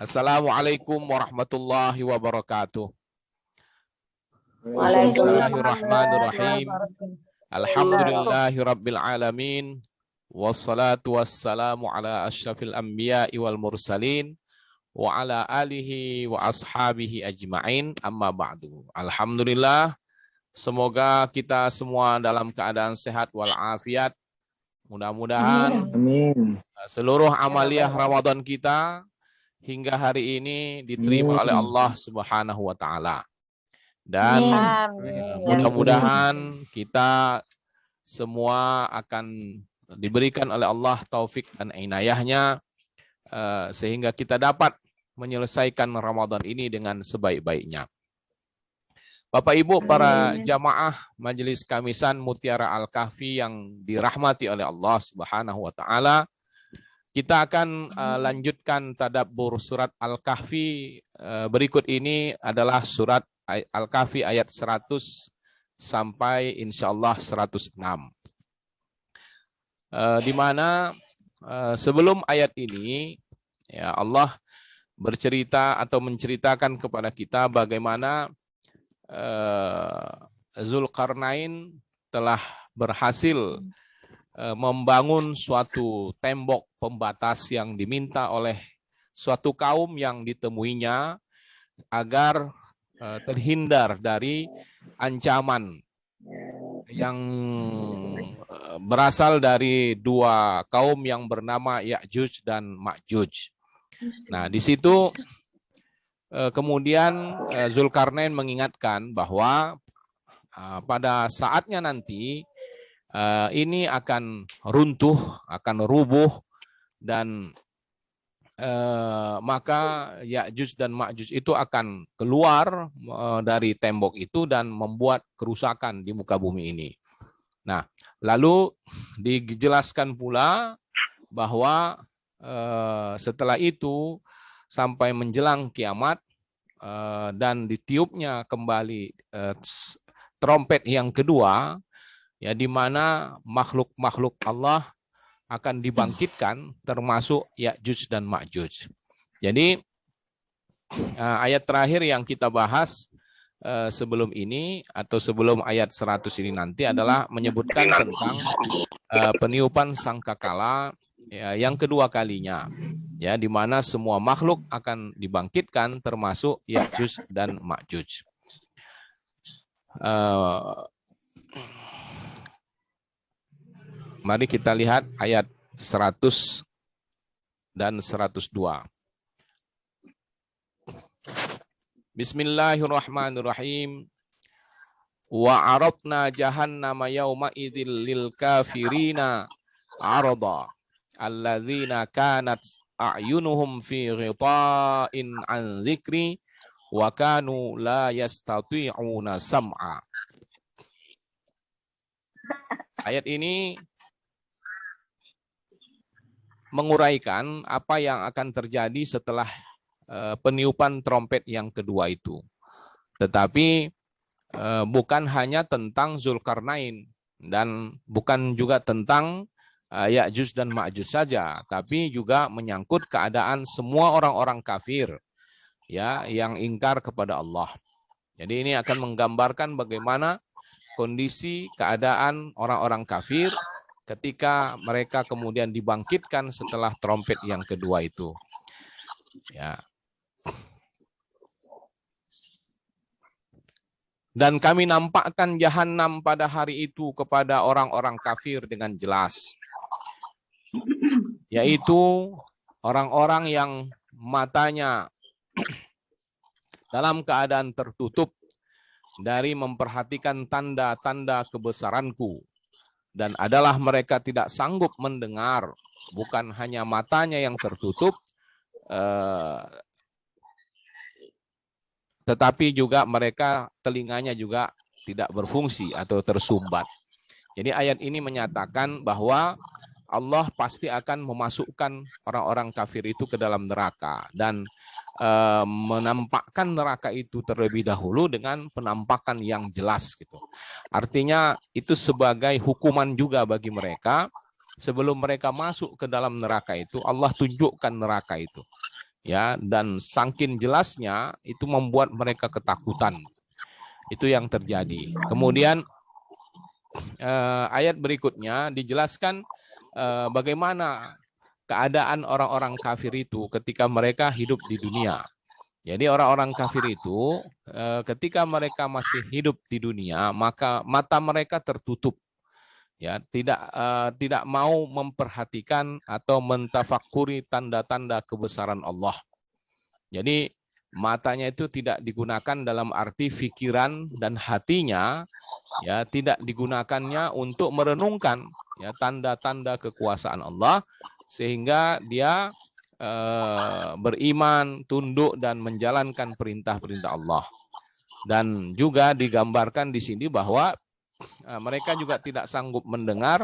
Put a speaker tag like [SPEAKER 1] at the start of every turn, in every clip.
[SPEAKER 1] Assalamualaikum warahmatullahi wabarakatuh.
[SPEAKER 2] Waalaikumsalam
[SPEAKER 1] Bismillahirrahmanirrahim.
[SPEAKER 2] warahmatullahi wabarakatuh.
[SPEAKER 1] Alhamdulillahirabbil alamin. Wassalatu wassalamu ala asyrafil anbiya'i wal mursalin wa ala alihi wa ashabihi ajma'in, amma ba'du. Alhamdulillah, semoga kita semua dalam keadaan sehat walafiat. Mudah-mudahan seluruh amaliyah Ramadan kita hingga hari ini diterima oleh Allah Subhanahu wa taala. Dan mudah-mudahan kita semua akan diberikan oleh Allah taufik dan inayahnya sehingga kita dapat menyelesaikan Ramadan ini dengan sebaik-baiknya. Bapak Ibu para jamaah Majelis Kamisan Mutiara Al-Kahfi yang dirahmati oleh Allah Subhanahu wa taala, kita akan lanjutkan tadabbur surat Al-Kahfi. Berikut ini adalah surat Al-Kahfi ayat 100 sampai insyaallah 106. Di mana sebelum ayat ini ya Allah bercerita atau menceritakan kepada kita bagaimana Zulkarnain telah berhasil membangun suatu tembok pembatas yang diminta oleh suatu kaum yang ditemuinya agar terhindar dari ancaman yang berasal dari dua kaum yang bernama Ya'juj dan Ma'juj. Nah, di situ kemudian Zulkarnain mengingatkan bahwa pada saatnya nanti ini akan runtuh, akan rubuh, dan maka Ya'juj dan Ma'juj itu akan keluar dari tembok itu dan membuat kerusakan di muka bumi ini. Nah, lalu dijelaskan pula bahwa setelah itu sampai menjelang kiamat dan ditiupnya kembali trompet yang kedua, ya, di mana makhluk-makhluk Allah akan dibangkitkan termasuk Ya'juj dan Ma'juj. Jadi ayat terakhir yang kita bahas sebelum ini atau sebelum ayat 100 ini nanti adalah menyebutkan tentang peniupan sangkakala ya, yang kedua kalinya, ya, di mana semua makhluk akan dibangkitkan termasuk Ya'juj dan Ma'juj. Mari kita lihat ayat 100 dan 102. Bismillahirrahmanirrahim. Wa arabna jahannama yawma idzil lil kafirina arada alladzina kanat a'yunuhum fi ghita'in an dzikri wa kanu la yastati'una sam'a. Ayat ini menguraikan apa yang akan terjadi setelah peniupan trompet yang kedua itu. Tetapi bukan hanya tentang Zulkarnain dan bukan juga tentang Ya'juj dan Ma'juj saja, tapi juga menyangkut keadaan semua orang-orang kafir ya yang ingkar kepada Allah. Jadi ini akan menggambarkan bagaimana kondisi keadaan orang-orang kafir ketika mereka kemudian dibangkitkan setelah trompet yang kedua itu. Ya. Dan kami nampakkan jahanam pada hari itu kepada orang-orang kafir dengan jelas. Yaitu orang-orang yang matanya dalam keadaan tertutup dari memperhatikan tanda-tanda kebesaranku. Dan adalah mereka tidak sanggup mendengar, bukan hanya matanya yang tertutup, tetapi juga mereka telinganya juga tidak berfungsi atau tersumbat. Jadi ayat ini menyatakan bahwa Allah pasti akan memasukkan orang-orang kafir itu ke dalam neraka dan menampakkan neraka itu terlebih dahulu dengan penampakan yang jelas gitu. Artinya itu sebagai hukuman juga bagi mereka sebelum mereka masuk ke dalam neraka itu, Allah tunjukkan neraka itu. ya, dan saking jelasnya itu membuat mereka ketakutan. Itu yang terjadi. Kemudian ayat berikutnya dijelaskan bagaimana keadaan orang-orang kafir itu ketika mereka hidup di dunia. Jadi orang-orang kafir itu ketika mereka masih hidup di dunia, maka mata mereka tertutup, ya, tidak mau memperhatikan atau mentafakuri tanda-tanda kebesaran Allah. Jadi matanya itu tidak digunakan dalam arti pikiran dan hatinya, ya, tidak digunakannya untuk merenungkan, ya, tanda-tanda kekuasaan Allah, sehingga dia beriman, tunduk dan menjalankan perintah-perintah Allah. Dan juga digambarkan di sini bahwa mereka juga tidak sanggup mendengar,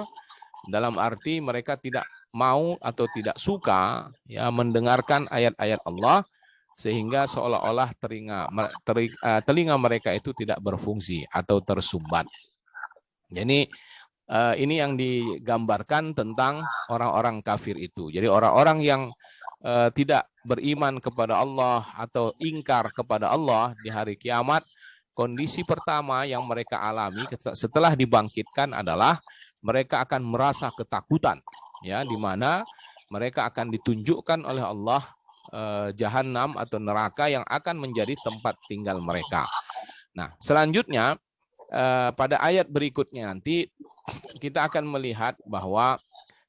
[SPEAKER 1] dalam arti mereka tidak mau atau tidak suka, ya, mendengarkan ayat-ayat Allah, sehingga seolah-olah telinga mereka itu tidak berfungsi atau tersumbat. Jadi ini yang digambarkan tentang orang-orang kafir itu. Jadi orang-orang yang tidak beriman kepada Allah atau ingkar kepada Allah di hari kiamat, kondisi pertama yang mereka alami setelah dibangkitkan adalah mereka akan merasa ketakutan, ya, di mana mereka akan ditunjukkan oleh Allah jahanam atau neraka yang akan menjadi tempat tinggal mereka. Nah, selanjutnya pada ayat berikutnya nanti kita akan melihat bahwa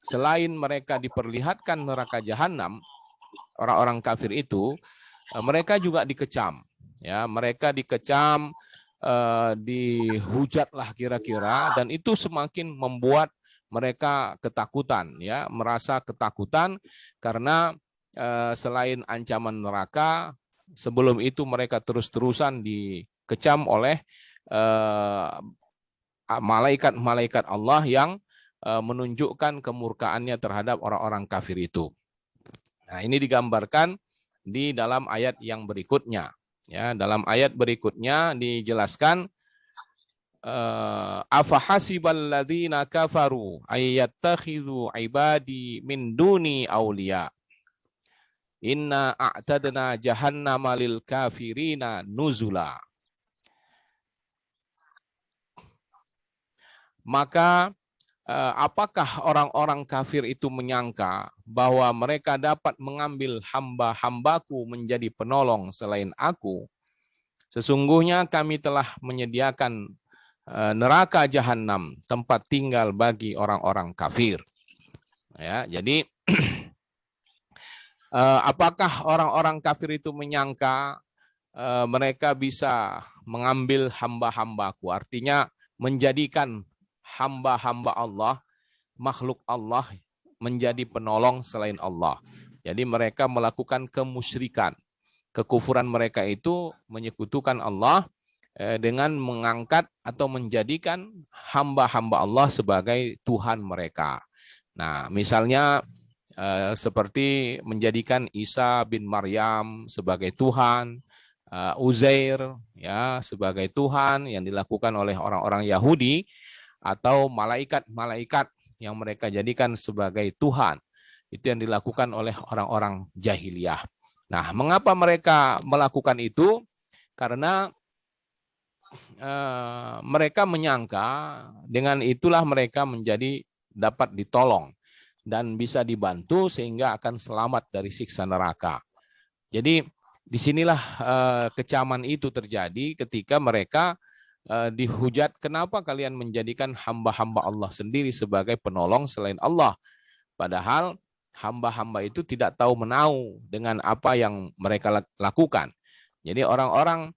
[SPEAKER 1] selain mereka diperlihatkan neraka jahanam, orang-orang kafir itu mereka juga dikecam, ya, mereka dikecam, dihujatlah kira-kira, dan itu semakin membuat mereka ketakutan, ya, merasa ketakutan karena selain ancaman neraka, sebelum itu mereka terus-terusan dikecam oleh malaikat-malaikat Allah yang menunjukkan kemurkaannya terhadap orang-orang kafir itu. Nah, ini digambarkan di dalam ayat yang berikutnya. Ya, dalam ayat berikutnya dijelaskan afahasibal ladzina kafaru ayyattakhidhu ibadi min duni auliya. Inna a'tadna jahannama lil kafirina nuzula. Maka apakah orang-orang kafir itu menyangka bahwa mereka dapat mengambil hamba-hambaku menjadi penolong selain aku? Sesungguhnya kami telah menyediakan neraka jahanam, tempat tinggal bagi orang-orang kafir. Ya, jadi apakah orang-orang kafir itu menyangka mereka bisa mengambil hamba-hambaku? Artinya menjadikan hamba-hamba Allah, makhluk Allah, menjadi penolong selain Allah. Jadi mereka melakukan kemusyrikan. Kekufuran mereka itu menyekutukan Allah dengan mengangkat atau menjadikan hamba-hamba Allah sebagai Tuhan mereka. Nah, misalnya seperti menjadikan Isa bin Maryam sebagai Tuhan, Uzair, ya, sebagai Tuhan yang dilakukan oleh orang-orang Yahudi, atau malaikat-malaikat yang mereka jadikan sebagai Tuhan. Itu yang dilakukan oleh orang-orang jahiliyah. Nah, mengapa mereka melakukan itu? Karena mereka menyangka dengan itulah mereka menjadi dapat ditolong dan bisa dibantu sehingga akan selamat dari siksa neraka. Jadi disinilah kecaman itu terjadi ketika mereka dihujat, kenapa kalian menjadikan hamba-hamba Allah sendiri sebagai penolong selain Allah? Padahal hamba-hamba itu tidak tahu menau dengan apa yang mereka lakukan. Jadi orang-orang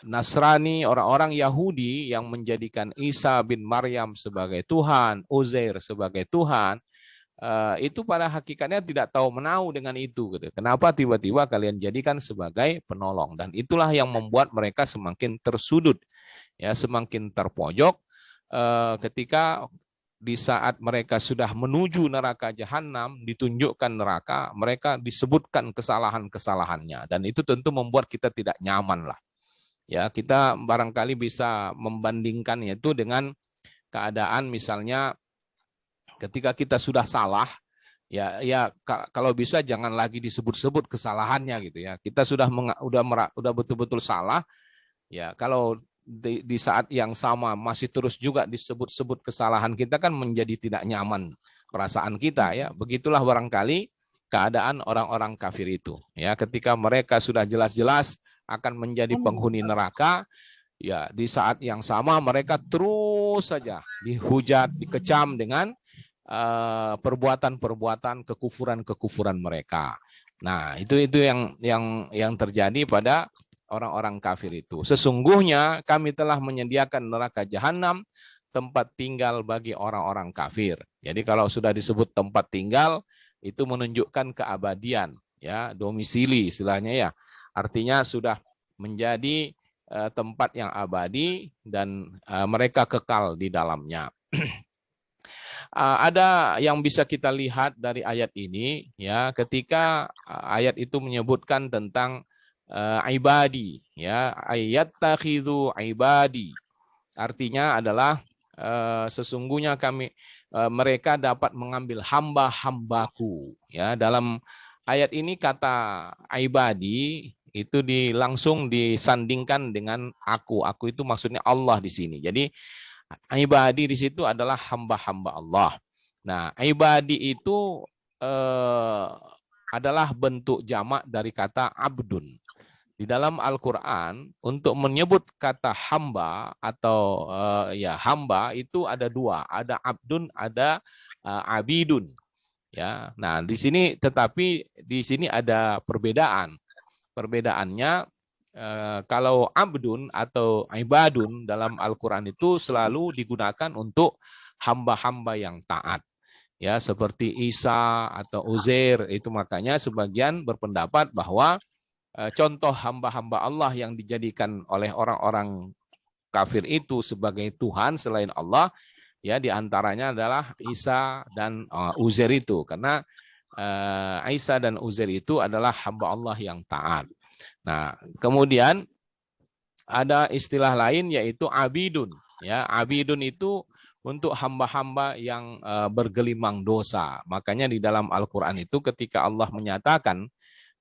[SPEAKER 1] Nasrani, orang-orang Yahudi yang menjadikan Isa bin Maryam sebagai Tuhan, Uzair sebagai Tuhan, itu pada hakikatnya tidak tahu menau dengan itu. Gitu. Kenapa tiba-tiba kalian jadikan sebagai penolong? Dan itulah yang membuat mereka semakin tersudut, ya, semakin terpojok ketika di saat mereka sudah menuju neraka jahanam, ditunjukkan neraka, mereka disebutkan kesalahan-kesalahannya. Dan itu tentu membuat kita tidak nyaman lah. Ya, kita barangkali bisa membandingkannya itu dengan keadaan misalnya ketika kita sudah salah, Kalau bisa jangan lagi disebut-sebut kesalahannya gitu ya. Kita udah betul-betul salah ya. Kalau di saat yang sama masih terus juga disebut-sebut kesalahan kita, kan menjadi tidak nyaman perasaan kita ya. Begitulah barangkali keadaan orang-orang kafir itu ya. Ketika mereka sudah jelas-jelas akan menjadi penghuni neraka, ya di saat yang sama mereka terus saja dihujat, dikecam dengan perbuatan-perbuatan kekufuran mereka. Nah, itu yang terjadi pada orang-orang kafir itu. Sesungguhnya kami telah menyediakan neraka jahanam tempat tinggal bagi orang-orang kafir. Jadi kalau sudah disebut tempat tinggal, itu menunjukkan keabadian, ya, domisili istilahnya ya. Artinya sudah menjadi tempat yang abadi dan mereka kekal di dalamnya. Ada yang bisa kita lihat dari ayat ini ya, ketika ayat itu menyebutkan tentang ibadi ya, ayat takhidhu ibadi, artinya adalah sesungguhnya mereka dapat mengambil hamba-hambaku ya. Dalam ayat ini kata ibadi itu langsung disandingkan dengan aku itu maksudnya Allah di sini. Jadi ibadi di situ adalah hamba-hamba Allah. Nah, ibadi itu adalah bentuk jamak dari kata abdun. Di dalam Al-Quran, untuk menyebut kata hamba atau hamba itu ada dua, ada abdun, ada abidun. Ya, nah tetapi di sini ada perbedaan. Perbedaannya, kalau abdun atau ibadun dalam Al-Quran itu selalu digunakan untuk hamba-hamba yang taat. Ya, seperti Isa atau Uzair, itu makanya sebagian berpendapat bahwa contoh hamba-hamba Allah yang dijadikan oleh orang-orang kafir itu sebagai Tuhan selain Allah, ya diantaranya adalah Isa dan Uzair itu, karena Isa dan Uzair itu adalah hamba Allah yang taat. Nah, kemudian ada istilah lain yaitu abidun. Ya, abidun itu untuk hamba-hamba yang bergelimang dosa. Makanya di dalam Al-Quran itu ketika Allah menyatakan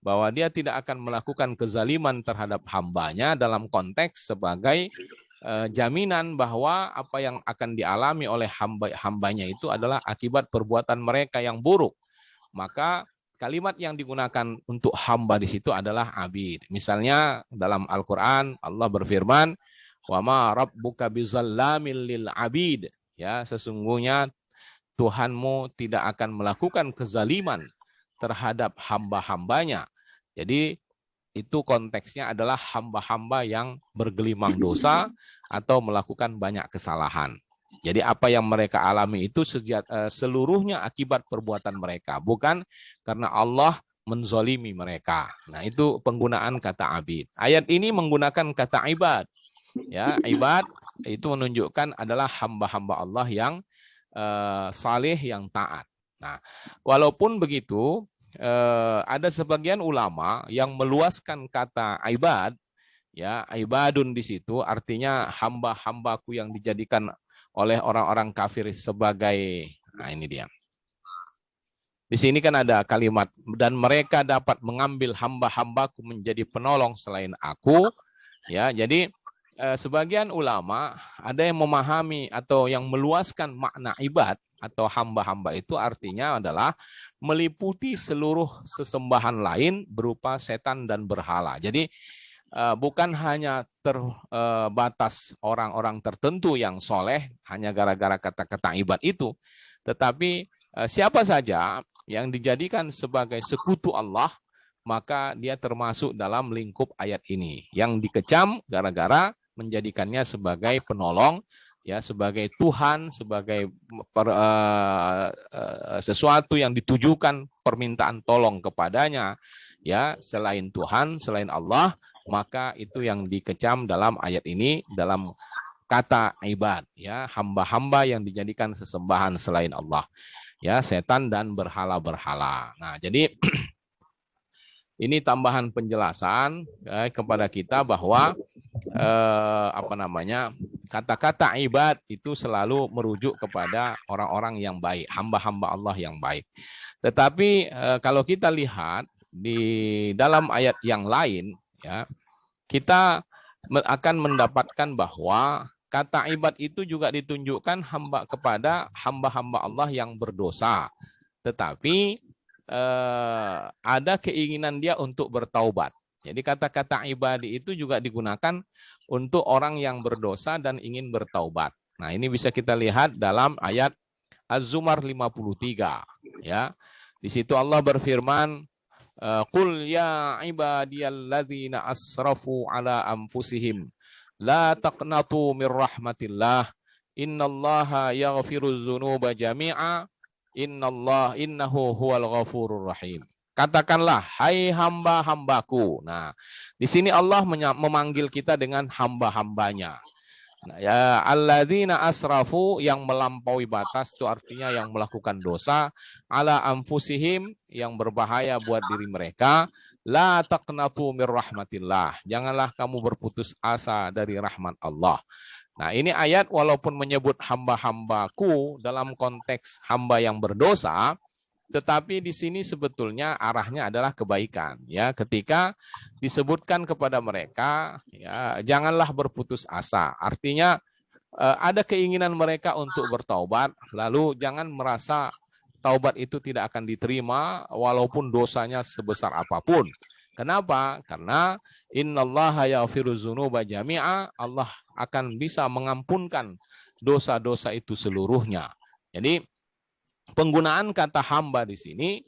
[SPEAKER 1] bahwa dia tidak akan melakukan kezaliman terhadap hambanya dalam konteks sebagai jaminan bahwa apa yang akan dialami oleh hambanya itu adalah akibat perbuatan mereka yang buruk. Maka kalimat yang digunakan untuk hamba di situ adalah abid. Misalnya dalam Al-Quran Allah berfirman, wa ma rabbuka bizallamil lil abid. Ya, sesungguhnya Tuhanmu tidak akan melakukan kezaliman terhadap hamba-hambanya. Jadi itu konteksnya adalah hamba-hamba yang bergelimang dosa atau melakukan banyak kesalahan. Jadi apa yang mereka alami itu seluruhnya akibat perbuatan mereka, bukan karena Allah menzolimi mereka. Nah, itu penggunaan kata abid. Ayat ini menggunakan kata ibad. Ya, ibad itu menunjukkan adalah hamba-hamba Allah yang saleh, yang taat. Nah, walaupun begitu, ada sebagian ulama yang meluaskan kata ibad, ya, ibadun di situ artinya hamba-hambaku yang dijadikan oleh orang-orang kafir sebagai, nah ini dia. Di sini kan ada kalimat, dan mereka dapat mengambil hamba-hambaku menjadi penolong selain aku. Ya, jadi sebagian ulama ada yang memahami atau yang meluaskan makna ibad atau hamba-hamba itu artinya adalah meliputi seluruh sesembahan lain berupa setan dan berhala. Jadi bukan hanya terbatas orang-orang tertentu yang soleh hanya gara-gara kata-kata ibad itu, tetapi siapa saja yang dijadikan sebagai sekutu Allah, maka dia termasuk dalam lingkup ayat ini, yang dikecam gara-gara menjadikannya sebagai penolong, ya, sebagai Tuhan, sebagai sesuatu yang ditujukan permintaan tolong kepadanya, ya, selain Tuhan, selain Allah. Maka itu yang dikecam dalam ayat ini dalam kata ibad, ya, hamba-hamba yang dijadikan sesembahan selain Allah, ya, setan dan berhala-berhala. Nah, jadi ini tambahan penjelasan kepada kita bahwa kata-kata ibad itu selalu merujuk kepada orang-orang yang baik, hamba-hamba Allah yang baik. Tetapi kalau kita lihat di dalam ayat yang lain, ya, kita akan mendapatkan bahwa kata ibad itu juga ditunjukkan kepada hamba-hamba Allah yang berdosa. Tetapi ada keinginan dia untuk bertaubat. Jadi kata-kata ibadi itu juga digunakan untuk orang yang berdosa dan ingin bertaubat. Nah, ini bisa kita lihat dalam ayat Az-Zumar 53, ya. Di situ Allah berfirman, "Qul ya ibadiyalladzina asrafu ala anfusihim la taqnatu mir rahmatillah innallaha yaghfiruz dzunuba jami'a innahu huwal ghafurur rahim." Katakanlah, hai hamba-hambaku. Nah, di sini Allah memanggil kita dengan hamba-hambanya. Nah, ya, alladzina asrafu, yang melampaui batas, itu artinya yang melakukan dosa, ala anfusihim, yang berbahaya buat diri mereka, la taqnatu mir rahmatillah, janganlah kamu berputus asa dari rahmat Allah. Nah, ini ayat walaupun menyebut hamba-hambaku dalam konteks hamba yang berdosa, tetapi di sini sebetulnya arahnya adalah kebaikan, ya. Ketika disebutkan kepada mereka, ya, janganlah berputus asa. Artinya ada keinginan mereka untuk bertaubat, lalu jangan merasa taubat itu tidak akan diterima walaupun dosanya sebesar apapun. Kenapa? Karena innallaha yaghfiruz dzunuba jami'a, Allah akan bisa mengampunkan dosa-dosa itu seluruhnya. Jadi penggunaan kata hamba di sini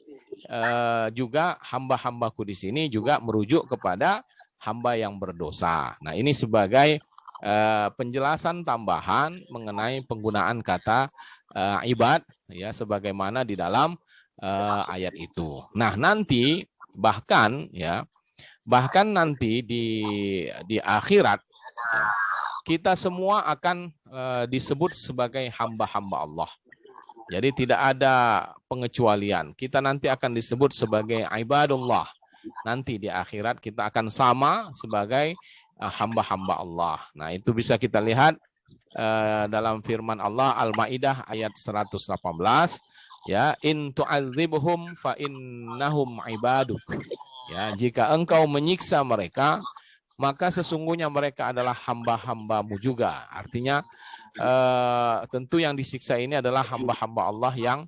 [SPEAKER 1] juga hamba-hambaku di sini juga merujuk kepada hamba yang berdosa. Nah, ini sebagai penjelasan tambahan mengenai penggunaan kata ibad, ya, sebagaimana di dalam ayat itu. Nah, nanti bahkan nanti di akhirat, ya, kita semua akan disebut sebagai hamba-hamba Allah. Jadi tidak ada pengecualian. Kita nanti akan disebut sebagai ibadullah. Nanti di akhirat kita akan sama sebagai hamba-hamba Allah. Nah, itu bisa kita lihat dalam firman Allah Al-Maidah ayat 118, ya, in tu'adzibhum fa innahum ibaduk. Ya, jika engkau menyiksa mereka, maka sesungguhnya mereka adalah hamba-hambamu juga. Artinya tentu yang disiksa ini adalah hamba-hamba Allah yang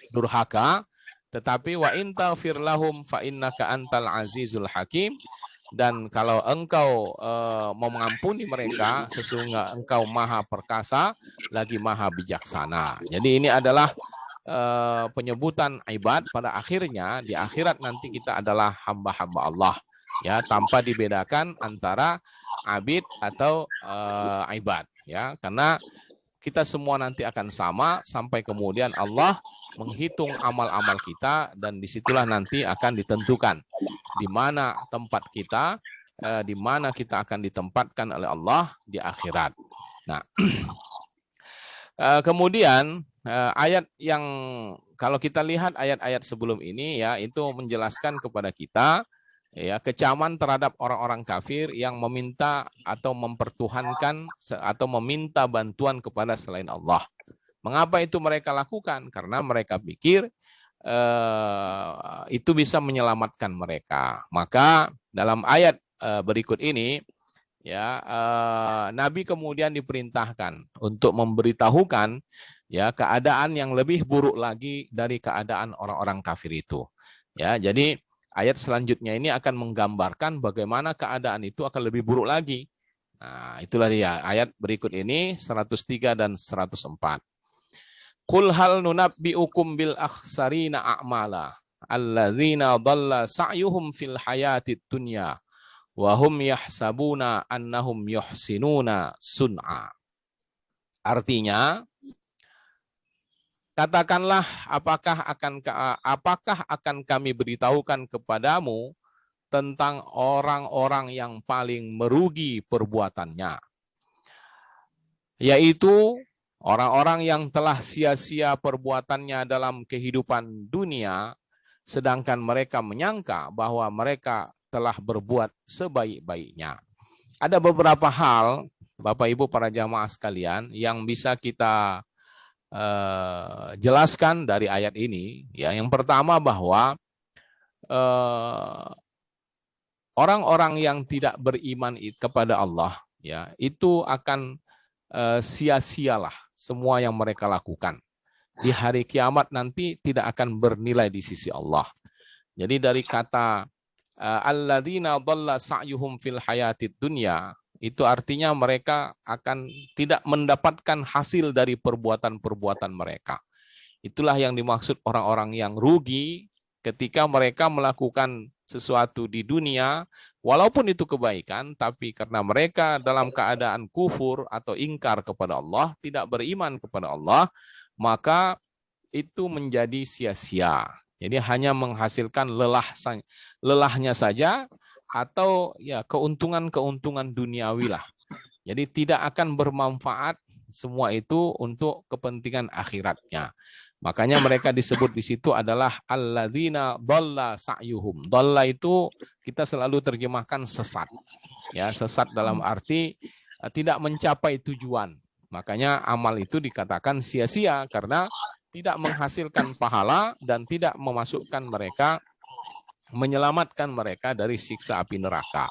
[SPEAKER 1] durhaka, tetapi wa in taghfir lahum fa innaka antal azizul hakim, dan kalau engkau mau mengampuni mereka, sesungguhnya engkau maha perkasa lagi maha bijaksana. Jadi ini adalah penyebutan ibad. Pada akhirnya di akhirat nanti kita adalah hamba-hamba Allah, ya, tanpa dibedakan antara abid atau ibad, ya, karena kita semua nanti akan sama sampai kemudian Allah menghitung amal-amal kita, dan disitulah nanti akan ditentukan di mana tempat kita, di mana kita akan ditempatkan oleh Allah di akhirat. Nah, kemudian ayat yang kalau kita lihat ayat-ayat sebelum ini, ya, itu menjelaskan kepada kita, ya, kecaman terhadap orang-orang kafir yang meminta atau mempertuhankan atau meminta bantuan kepada selain Allah. Mengapa itu mereka lakukan? Karena mereka pikir itu bisa menyelamatkan mereka. Maka dalam ayat berikut ini, ya, Nabi kemudian diperintahkan untuk memberitahukan, ya, keadaan yang lebih buruk lagi dari keadaan orang-orang kafir itu. Ya, jadi ayat selanjutnya ini akan menggambarkan bagaimana keadaan itu akan lebih buruk lagi. Nah, itulah dia ayat berikut ini 103 dan 104. Qul hal nunabbi'ukum bil akhsarina a'mala alladzina dhalla sa'yuhum fil hayatid dunya wa hum yahsabuna annahum yuhsinuna sun'a. Artinya, katakanlah, apakah akan kami beritahukan kepadamu tentang orang-orang yang paling merugi perbuatannya, yaitu orang-orang yang telah sia-sia perbuatannya dalam kehidupan dunia, sedangkan mereka menyangka bahwa mereka telah berbuat sebaik-baiknya. Ada beberapa hal Bapak Ibu para jamaah sekalian, yang bisa kita jelaskan dari ayat ini, ya, yang pertama bahwa orang-orang yang tidak beriman kepada Allah, ya, itu akan sia-sialah semua yang mereka lakukan. Di hari kiamat nanti tidak akan bernilai di sisi Allah. Jadi dari kata alladzina dhalla sa'yuhum fil hayatid dunya, itu artinya mereka akan tidak mendapatkan hasil dari perbuatan-perbuatan mereka. Itulah yang dimaksud orang-orang yang rugi ketika mereka melakukan sesuatu di dunia, walaupun itu kebaikan, tapi karena mereka dalam keadaan kufur atau ingkar kepada Allah, tidak beriman kepada Allah, maka itu menjadi sia-sia. Jadi hanya menghasilkan lelahnya saja, atau ya keuntungan-keuntungan duniawi lah. Jadi tidak akan bermanfaat semua itu untuk kepentingan akhiratnya. Makanya mereka disebut di situ adalah alladzina dhalla sa'yuhum. Dhalla itu kita selalu terjemahkan sesat. Ya, sesat dalam arti tidak mencapai tujuan. Makanya amal itu dikatakan sia-sia karena tidak menghasilkan pahala dan tidak memasukkan mereka, menyelamatkan mereka dari siksa api neraka.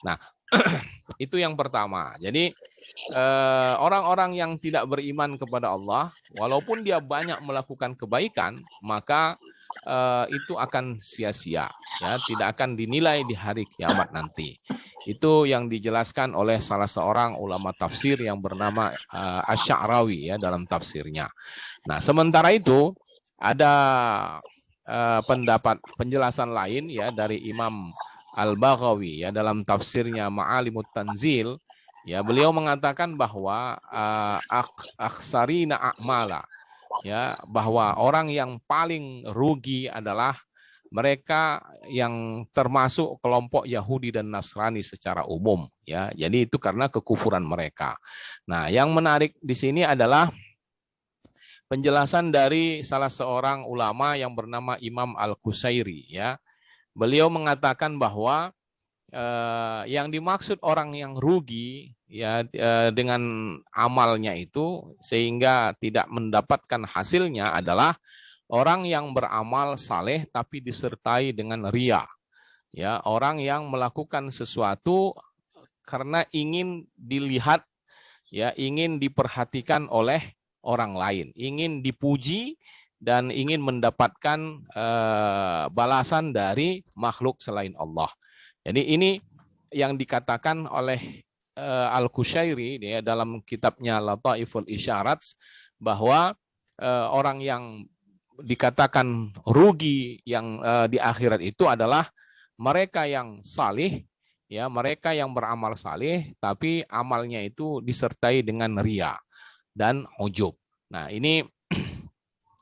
[SPEAKER 1] Nah, itu yang pertama. Jadi orang-orang yang tidak beriman kepada Allah, walaupun dia banyak melakukan kebaikan, maka itu akan sia-sia, ya, tidak akan dinilai di hari kiamat nanti. Itu yang dijelaskan oleh salah seorang ulama tafsir yang bernama Asy-Sya'rawi, ya, dalam tafsirnya. Nah, sementara itu ada pendapat penjelasan lain, ya, dari Imam Al-Baghawi, ya, dalam tafsirnya Ma'alimut Tanzil, ya, beliau mengatakan bahwa akhsarina a'mala, ya, bahwa orang yang paling rugi adalah mereka yang termasuk kelompok Yahudi dan Nasrani secara umum, ya. Jadi itu karena kekufuran mereka. Nah, yang menarik di sini adalah penjelasan dari salah seorang ulama yang bernama Imam Al-Qusairi, ya. Beliau mengatakan bahwa yang dimaksud orang yang rugi, ya, dengan amalnya itu sehingga tidak mendapatkan hasilnya adalah orang yang beramal saleh tapi disertai dengan ria, ya, orang yang melakukan sesuatu karena ingin dilihat, ya, ingin diperhatikan oleh orang lain, ingin dipuji dan ingin mendapatkan balasan dari makhluk selain Allah. Jadi ini yang dikatakan oleh Al-Qusairi, ya, dalam kitabnya Lataiful Isyarat, bahwa orang yang dikatakan rugi yang di akhirat itu adalah mereka yang salih, ya, mereka yang beramal salih tapi amalnya itu disertai dengan ria dan ujub. Nah, ini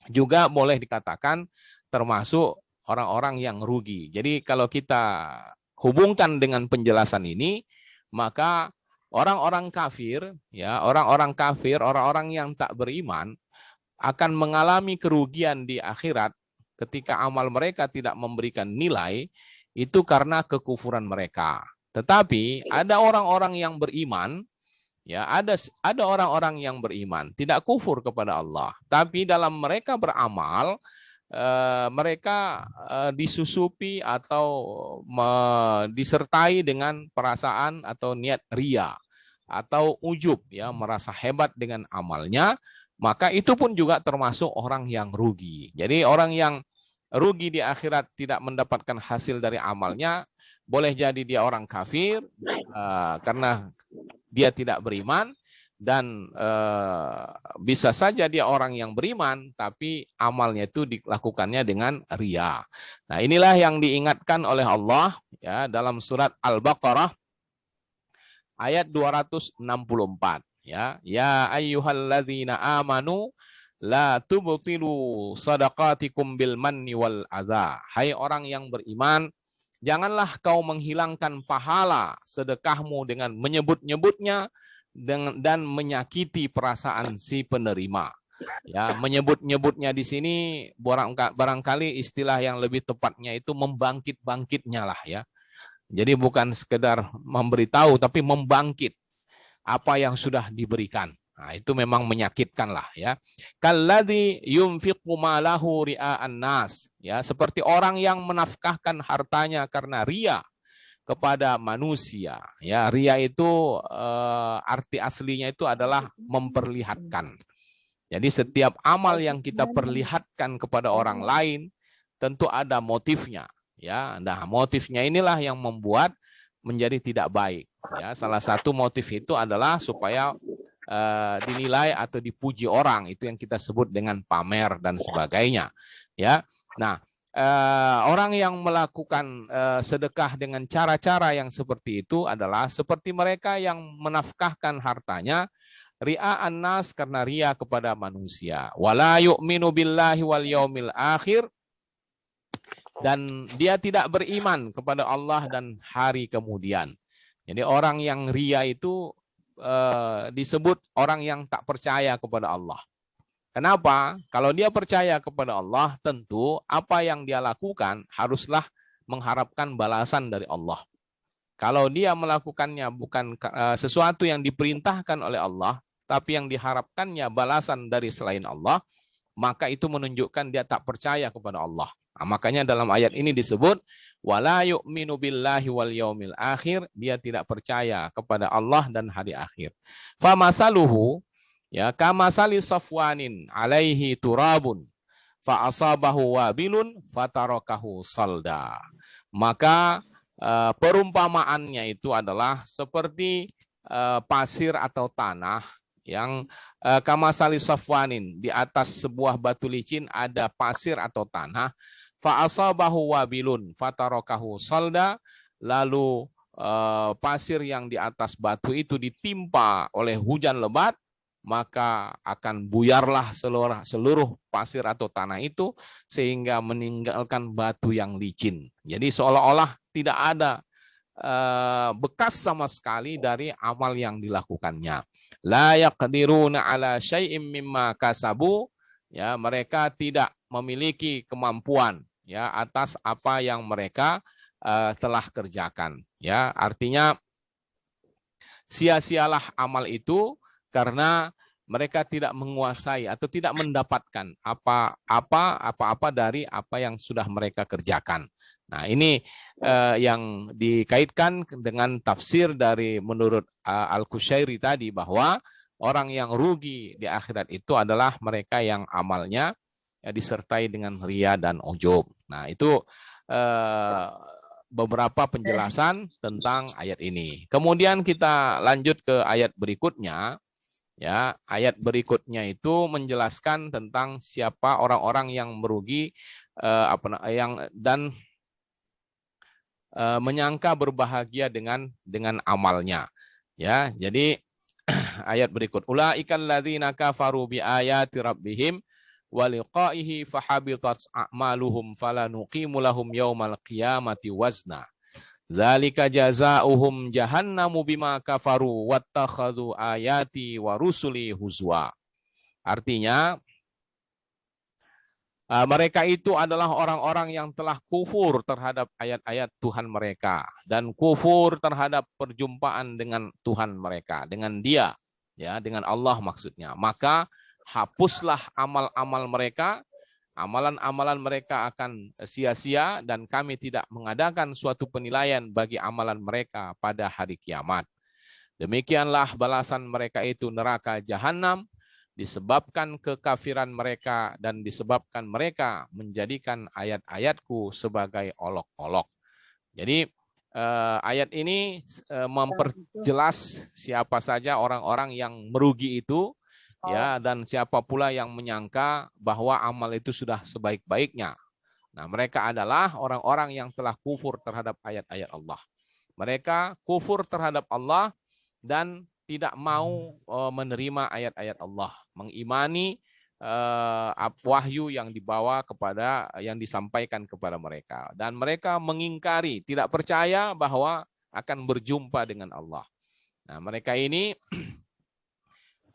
[SPEAKER 1] juga boleh dikatakan termasuk orang-orang yang rugi. Jadi kalau kita hubungkan dengan penjelasan ini, maka orang-orang kafir, ya, orang-orang kafir, orang-orang yang tak beriman akan mengalami kerugian di akhirat ketika amal mereka tidak memberikan nilai, itu karena kekufuran mereka. Tetapi ada orang-orang yang beriman, ya, ada orang-orang yang beriman, tidak kufur kepada Allah, tapi dalam mereka beramal, mereka disusupi atau disertai dengan perasaan atau niat ria atau ujub, ya, merasa hebat dengan amalnya, maka itu pun juga termasuk orang yang rugi. Jadi orang yang rugi di akhirat tidak mendapatkan hasil dari amalnya, boleh jadi dia orang kafir karena dia tidak beriman, dan bisa saja dia orang yang beriman tapi amalnya itu dilakukannya dengan ria. Nah, inilah yang diingatkan oleh Allah, ya, dalam surat Al-Baqarah ayat 264, ya. Ya ayyuhalladzina amanu la tubtilu sadaqatikum bil manni wal adza. Hai orang yang beriman, janganlah kau menghilangkan pahala sedekahmu dengan menyebut-nyebutnya dan menyakiti perasaan si penerima. Ya, menyebut-nyebutnya di sini barangkali istilah yang lebih tepatnya itu membangkit-bangkitnya lah, ya. Jadi bukan sekedar memberitahu tapi membangkit. apa yang sudah diberikan. Nah, itu memang menyakitkan lah ya. Kalladzi yunfiqu malahu ria'an nas, ya, seperti orang yang menafkahkan hartanya karena ria kepada manusia. Ya, ria itu arti aslinya itu adalah memperlihatkan. Jadi setiap amal yang kita perlihatkan kepada orang lain tentu ada motifnya. Ya, nah motifnya inilah yang membuat menjadi tidak baik. Ya, salah satu motif itu adalah supaya dinilai atau dipuji orang, itu yang kita sebut dengan pamer dan sebagainya. Ya, nah orang yang melakukan sedekah dengan cara-cara yang seperti itu adalah seperti mereka yang menafkahkan hartanya ria'an nas, karena ria kepada manusia. Wala yu'minu billahi wal yaumil akhir, dan dia tidak beriman kepada Allah dan hari kemudian. Jadi orang yang ria itu disebut orang yang tak percaya kepada Allah. Kenapa? Kalau dia percaya kepada Allah, tentu apa yang dia lakukan haruslah mengharapkan balasan dari Allah. Kalau dia melakukannya bukan sesuatu yang diperintahkan oleh Allah, tapi yang diharapkannya balasan dari selain Allah, maka itu menunjukkan dia tak percaya kepada Allah. Nah, makanya dalam ayat ini disebut wala yu'minu billahi wal yaumil akhir, dia tidak percaya kepada Allah dan hari akhir. Famasaluhu, ya, kamasali safwanin alaihi turabun fa asabahu wabilun fatarakahu salda. Maka perumpamaannya itu adalah seperti pasir atau tanah yang kamasali safwanin, di atas sebuah batu licin ada pasir atau tanah, fa asabahu wabilun fatarakahu salda, lalu pasir yang di atas batu itu ditimpa oleh hujan lebat, maka akan buyarlah seluruh pasir atau tanah itu sehingga meninggalkan batu yang licin. Jadi seolah-olah tidak ada bekas sama sekali dari amal yang dilakukannya. La yaqdiruna ala syai'im mimma kasabu, ya, mereka tidak memiliki kemampuan, ya, atas apa yang mereka telah kerjakan. Ya, artinya sia-sialah amal itu karena mereka tidak menguasai atau tidak mendapatkan apa-apa dari apa yang sudah mereka kerjakan. Nah, ini yang dikaitkan dengan tafsir dari menurut Al-Qushairi tadi, bahwa orang yang rugi di akhirat itu adalah mereka yang amalnya disertai dengan ria dan ujub. Nah, itu beberapa penjelasan tentang ayat ini. Kemudian kita lanjut ke ayat berikutnya. Ya, ayat berikutnya itu menjelaskan tentang siapa orang-orang yang merugi dan menyangka berbahagia dengan amalnya. Ya, jadi ayat berikut, ulaikal ladzina kafaru bi ayati rabbihim wa liqa'ihi fahabitat a'maluhum falanuqimu lahum yaumal qiyamati wazna. Dzalika jazaohum jahannamu bima kafaru wattakhadhu ayati wa rusuli huzwa. Artinya mereka itu adalah orang-orang yang telah kufur terhadap ayat-ayat Tuhan mereka dan kufur terhadap perjumpaan dengan Tuhan mereka, dengan Dia, ya, dengan Allah maksudnya. Maka hapuslah amal-amal mereka, amalan-amalan mereka akan sia-sia dan kami tidak mengadakan suatu penilaian bagi amalan mereka pada hari kiamat. Demikianlah balasan mereka itu neraka jahanam, disebabkan kekafiran mereka dan disebabkan mereka menjadikan ayat-ayatku sebagai olok-olok. Jadi ayat ini memperjelas siapa saja orang-orang yang merugi itu, ya, dan siapa pula yang menyangka bahwa amal itu sudah sebaik-baiknya. Nah, mereka adalah orang-orang yang telah kufur terhadap ayat-ayat Allah. Mereka kufur terhadap Allah dan tidak mau menerima ayat-ayat Allah, mengimani wahyu yang dibawa kepada, yang disampaikan kepada mereka, dan mereka mengingkari, tidak percaya bahwa akan berjumpa dengan Allah. Nah, mereka ini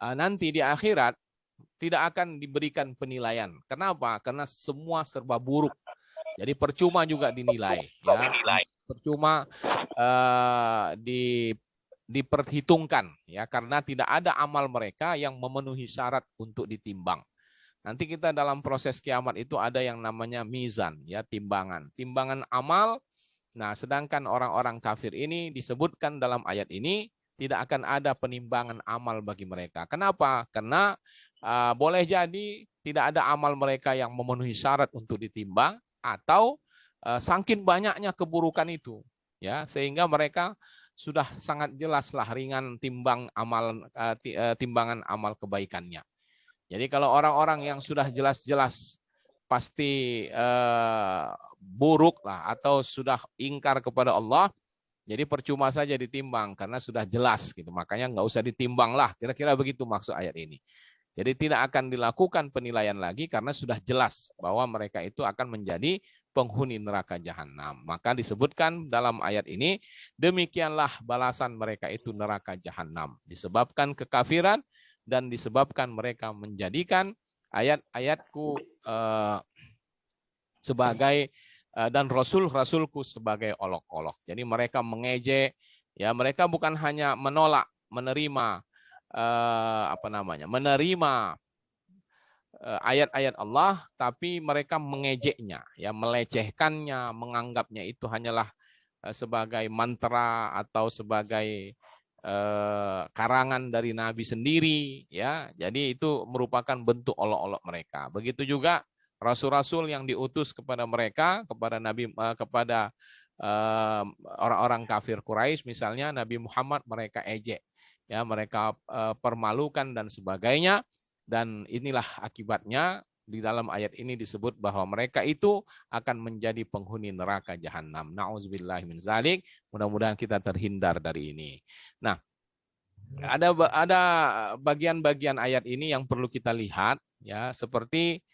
[SPEAKER 1] nanti di akhirat tidak akan diberikan penilaian. Kenapa? Karena semua serba buruk. Jadi percuma juga dinilai, ya. Percuma diperhitungkan ya, karena tidak ada amal mereka yang memenuhi syarat untuk ditimbang. Nanti kita dalam proses kiamat itu ada yang namanya mizan ya, timbangan amal. Nah, sedangkan orang-orang kafir ini disebutkan dalam ayat ini tidak akan ada penimbangan amal bagi mereka. Kenapa? Karena boleh jadi tidak ada amal mereka yang memenuhi syarat untuk ditimbang, atau saking banyaknya keburukan itu ya, sehingga mereka sudah sangat jelaslah ringan timbangan amal kebaikannya. Jadi kalau orang-orang yang sudah jelas-jelas pasti buruk lah atau sudah ingkar kepada Allah, jadi percuma saja ditimbang karena sudah jelas gitu. Makanya nggak usah ditimbang lah. Kira-kira begitu maksud ayat ini. Jadi tidak akan dilakukan penilaian lagi karena sudah jelas bahwa mereka itu akan menjadi penghuni neraka jahanam. Maka disebutkan dalam ayat ini, demikianlah balasan mereka itu neraka jahanam. Disebabkan kekafiran dan disebabkan mereka menjadikan ayat-ayatku sebagai dan rasul-rasulku sebagai olok-olok. Jadi mereka mengejek, ya mereka bukan hanya menolak, menerima menerima ayat-ayat Allah, tapi mereka mengejeknya, ya melecehkannya, menganggapnya itu hanyalah sebagai mantra atau sebagai karangan dari Nabi sendiri, ya. Jadi itu merupakan bentuk olok-olok mereka. Begitu juga rasul-rasul yang diutus kepada mereka, kepada Nabi, kepada orang-orang kafir Quraisy, misalnya Nabi Muhammad, mereka ejek, ya mereka permalukan dan sebagainya. Dan inilah akibatnya di dalam ayat ini disebut bahwa mereka itu akan menjadi penghuni neraka jahanam. Nauzubillahi min zalik. Mudah-mudahan kita terhindar dari ini. Nah, ada bagian-bagian ayat ini yang perlu kita lihat, ya, seperti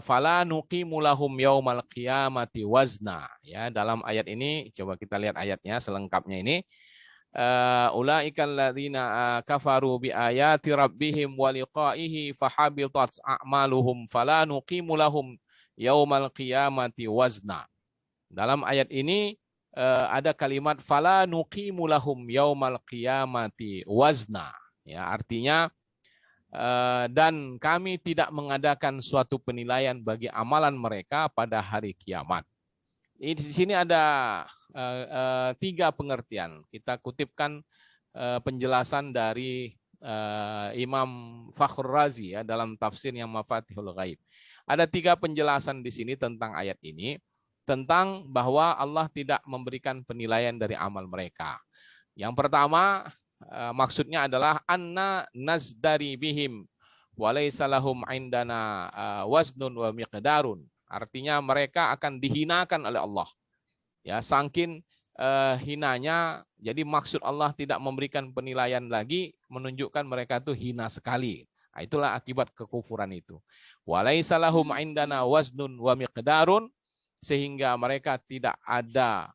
[SPEAKER 1] fala nuqimu lahum yaumal qiyamati wazna, ya. Dalam ayat ini coba kita lihat ayatnya selengkapnya ini. Ulaikal ladzina kafaru bi ayati rabbihim wa liqa'ihi fahabitat a'maluhum fala nuqimu lahum yaumal qiyamati wazna. Dalam ayat ini ada kalimat fala nuqimu lahum yaumal qiyamati wazna, ya, artinya dan kami tidak mengadakan suatu penilaian bagi amalan mereka pada hari kiamat. Di sini ada 3 pengertian. Kita kutipkan penjelasan dari Imam Fakhrur Razi, ya, dalam tafsirnya Mafatihul Ghaib. Ada 3 penjelasan di sini tentang ayat ini, tentang bahwa Allah tidak memberikan penilaian dari amal mereka. Yang pertama, maksudnya adalah anna nazdari bihim walaysa lahum indana waznun wa miqdarun. Artinya mereka akan dihinakan oleh Allah. Ya, saking hinanya, jadi maksud Allah tidak memberikan penilaian lagi menunjukkan mereka itu hina sekali. Nah, itulah akibat kekufuran itu. Walaysa lahum indana waznun wa miqdarun, sehingga mereka tidak ada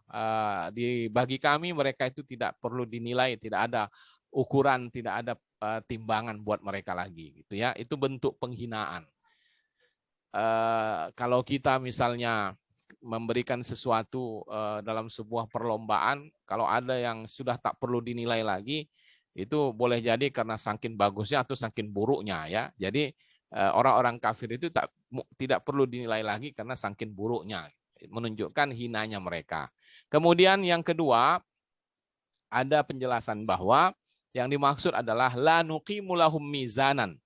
[SPEAKER 1] bagi kami mereka itu tidak perlu dinilai, tidak ada ukuran, tidak ada timbangan buat mereka lagi, gitu ya. Itu bentuk penghinaan. Kalau kita misalnya memberikan sesuatu dalam sebuah perlombaan, kalau ada yang sudah tak perlu dinilai lagi, itu boleh jadi karena saking bagusnya atau saking buruknya, ya. Jadi orang-orang kafir itu tidak perlu dinilai lagi karena saking buruknya, menunjukkan hinanya mereka. Kemudian yang kedua, ada penjelasan bahwa yang dimaksud adalah la nuqimu lahum mizanan.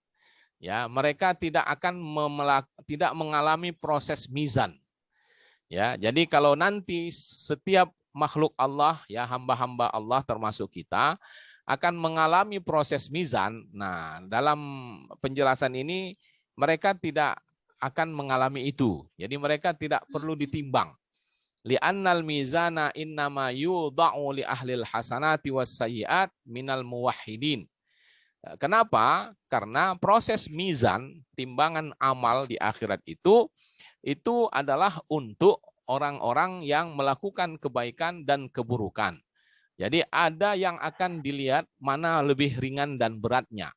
[SPEAKER 1] Ya, mereka tidak akan tidak mengalami proses mizan. Ya, jadi kalau nanti setiap makhluk Allah, ya hamba-hamba Allah termasuk kita, akan mengalami proses mizan. Nah, dalam penjelasan ini mereka tidak akan mengalami itu. Jadi mereka tidak perlu ditimbang. Li'annal mizana innama yudha'u li ahlil hasanati was sayyi'at minal muwahhidin. Kenapa? Karena proses mizan, timbangan amal di akhirat itu adalah untuk orang-orang yang melakukan kebaikan dan keburukan. Jadi ada yang akan dilihat mana lebih ringan dan beratnya.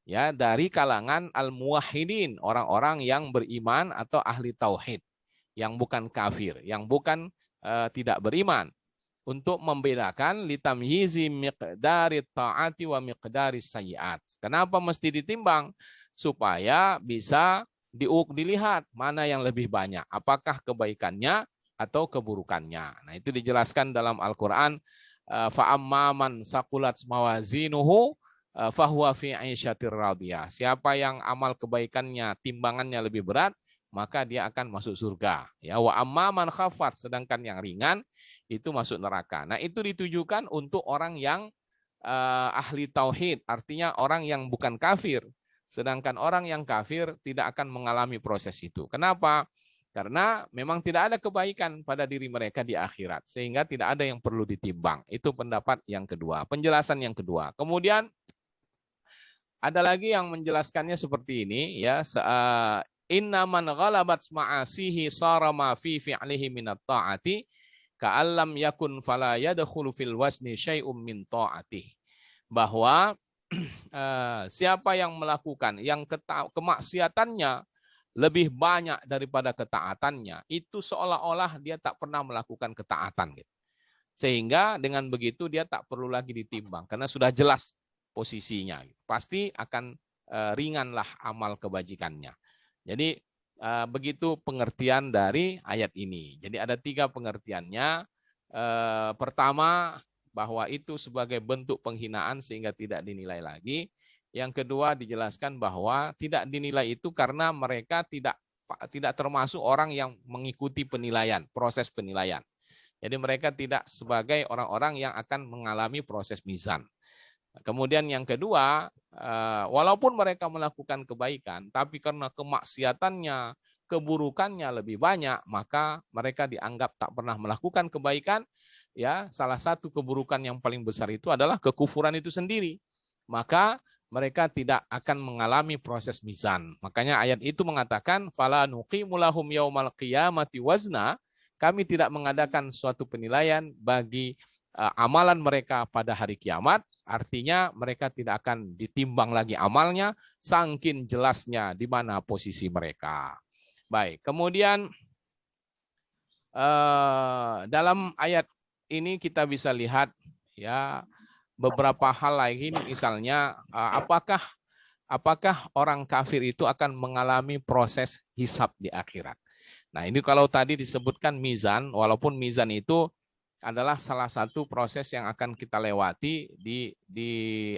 [SPEAKER 1] Ya, dari kalangan al-muwahhidin, orang-orang yang beriman atau ahli tauhid, yang bukan kafir, yang bukan tidak beriman. untuk membedakan litamyizi miqdari ta'ati wa miqdari sayyiat. Kenapa mesti ditimbang? Supaya bisa dilihat mana yang lebih banyak, apakah kebaikannya atau keburukannya. Nah, itu dijelaskan dalam Al-Qur'an, fa amman man saqulat mawazinuhu fahuwa fi 'aisyatir radiyah. Siapa yang amal kebaikannya, timbangannya lebih berat, maka dia akan masuk surga. Ya, wa amma man khafat, sedangkan yang ringan itu masuk neraka. Nah, itu ditujukan untuk orang yang ahli tauhid, artinya orang yang bukan kafir. Sedangkan orang yang kafir tidak akan mengalami proses itu. Kenapa? Karena memang tidak ada kebaikan pada diri mereka di akhirat, sehingga tidak ada yang perlu ditimbang. Itu pendapat yang kedua, penjelasan yang kedua. Kemudian ada lagi yang menjelaskannya seperti ini, ya. Inna man ghalabat ma'asihi sara ma fi fi'lihi minat ta'ati ka'allam yakun fala yadkhulu fil wazni syai'um min ta'atih. Bahwa siapa yang melakukan yang kemaksiatannya lebih banyak daripada ketaatannya, itu seolah-olah dia tak pernah melakukan ketaatan, gitu. Sehingga dengan begitu dia tak perlu lagi ditimbang karena sudah jelas posisinya. Pasti akan ringanlah amal kebajikannya. Jadi begitu pengertian dari ayat ini. Jadi ada 3 pengertiannya. Pertama, bahwa itu sebagai bentuk penghinaan sehingga tidak dinilai lagi. Yang kedua, dijelaskan bahwa tidak dinilai itu karena mereka tidak termasuk orang yang mengikuti penilaian, proses penilaian. Jadi mereka tidak sebagai orang-orang yang akan mengalami proses mizan. Kemudian yang kedua, walaupun mereka melakukan kebaikan, tapi karena kemaksiatannya, keburukannya lebih banyak, maka mereka dianggap tak pernah melakukan kebaikan. Ya, salah satu keburukan yang paling besar itu adalah kekufuran itu sendiri. Maka mereka tidak akan mengalami proses mizan. Makanya ayat itu mengatakan, fala nuqimu lahum yaumal qiyamati wazna. Kami tidak mengadakan suatu penilaian bagi amalan mereka pada hari kiamat. Artinya mereka tidak akan ditimbang lagi amalnya, saking jelasnya di mana posisi mereka. Baik, kemudian dalam ayat ini kita bisa lihat, ya, beberapa hal lagi. Misalnya apakah orang kafir itu akan mengalami proses hisab di akhirat. Nah, ini kalau tadi disebutkan mizan, walaupun mizan itu adalah salah satu proses yang akan kita lewati di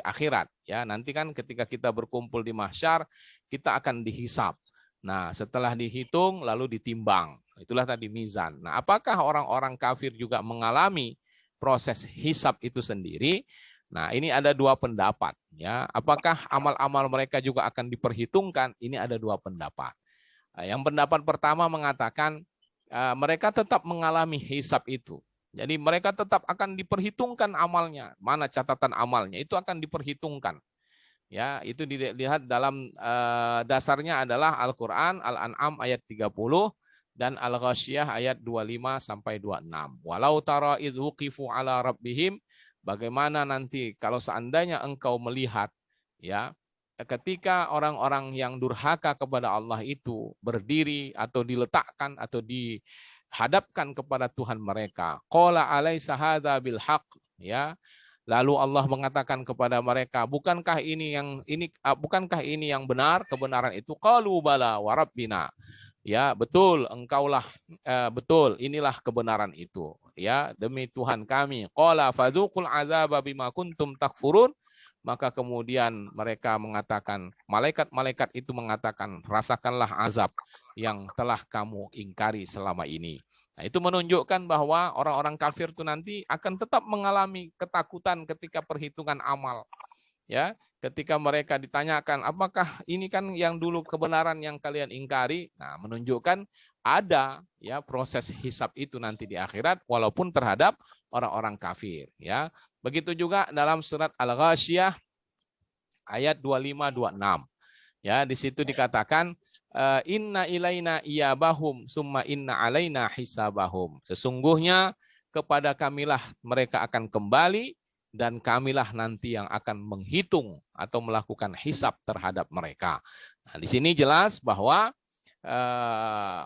[SPEAKER 1] akhirat, ya. Nanti kan ketika kita berkumpul di mahsyar, kita akan dihisab. Nah, setelah dihitung lalu ditimbang. Itulah tadi mizan. Nah, apakah orang-orang kafir juga mengalami proses hisab itu sendiri? Nah, ini ada 2 pendapat, ya. Apakah amal-amal mereka juga akan diperhitungkan? Ini ada 2 pendapat. Yang pendapat pertama mengatakan mereka tetap mengalami hisab itu. Jadi mereka tetap akan diperhitungkan amalnya. Mana catatan amalnya itu akan diperhitungkan. Ya, itu dilihat dalam dasarnya adalah Al-Qur'an Al-An'am ayat 30 dan Al-Ghasyiyah ayat 25 sampai 26. Walau tara idz wuqifu ala rabbihim, bagaimana nanti kalau seandainya engkau melihat, ya, ketika orang-orang yang durhaka kepada Allah itu berdiri atau diletakkan atau dihadapkan kepada Tuhan mereka. Qala alaisa hadza bil haqq, ya. Lalu Allah mengatakan kepada mereka, bukankah ini yang benar, kebenaran itu? Qalu bala wa rabbina. Ya, betul, engkaulah betul, inilah kebenaran itu. Ya, demi Tuhan kami. Qala fadzuqul adzaba bima kuntum takfurun. Maka kemudian mereka mengatakan, malaikat-malaikat itu mengatakan, rasakanlah azab yang telah kamu ingkari selama ini. Nah, itu menunjukkan bahwa orang-orang kafir itu nanti akan tetap mengalami ketakutan ketika perhitungan amal. Ya, ketika mereka ditanyakan, apakah ini kan yang dulu kebenaran yang kalian ingkari? Nah, menunjukkan ada, ya, proses hisab itu nanti di akhirat, walaupun terhadap orang-orang kafir. Ya, begitu juga dalam surat Al-Ghasyiyah ayat 25-26. Ya, di situ dikatakan inna ilaina iyabahum summa inna alaina hisabahum. Sesungguhnya kepada kamilah mereka akan kembali dan kamilah nanti yang akan menghitung atau melakukan hisab terhadap mereka. Nah, di sini jelas bahwa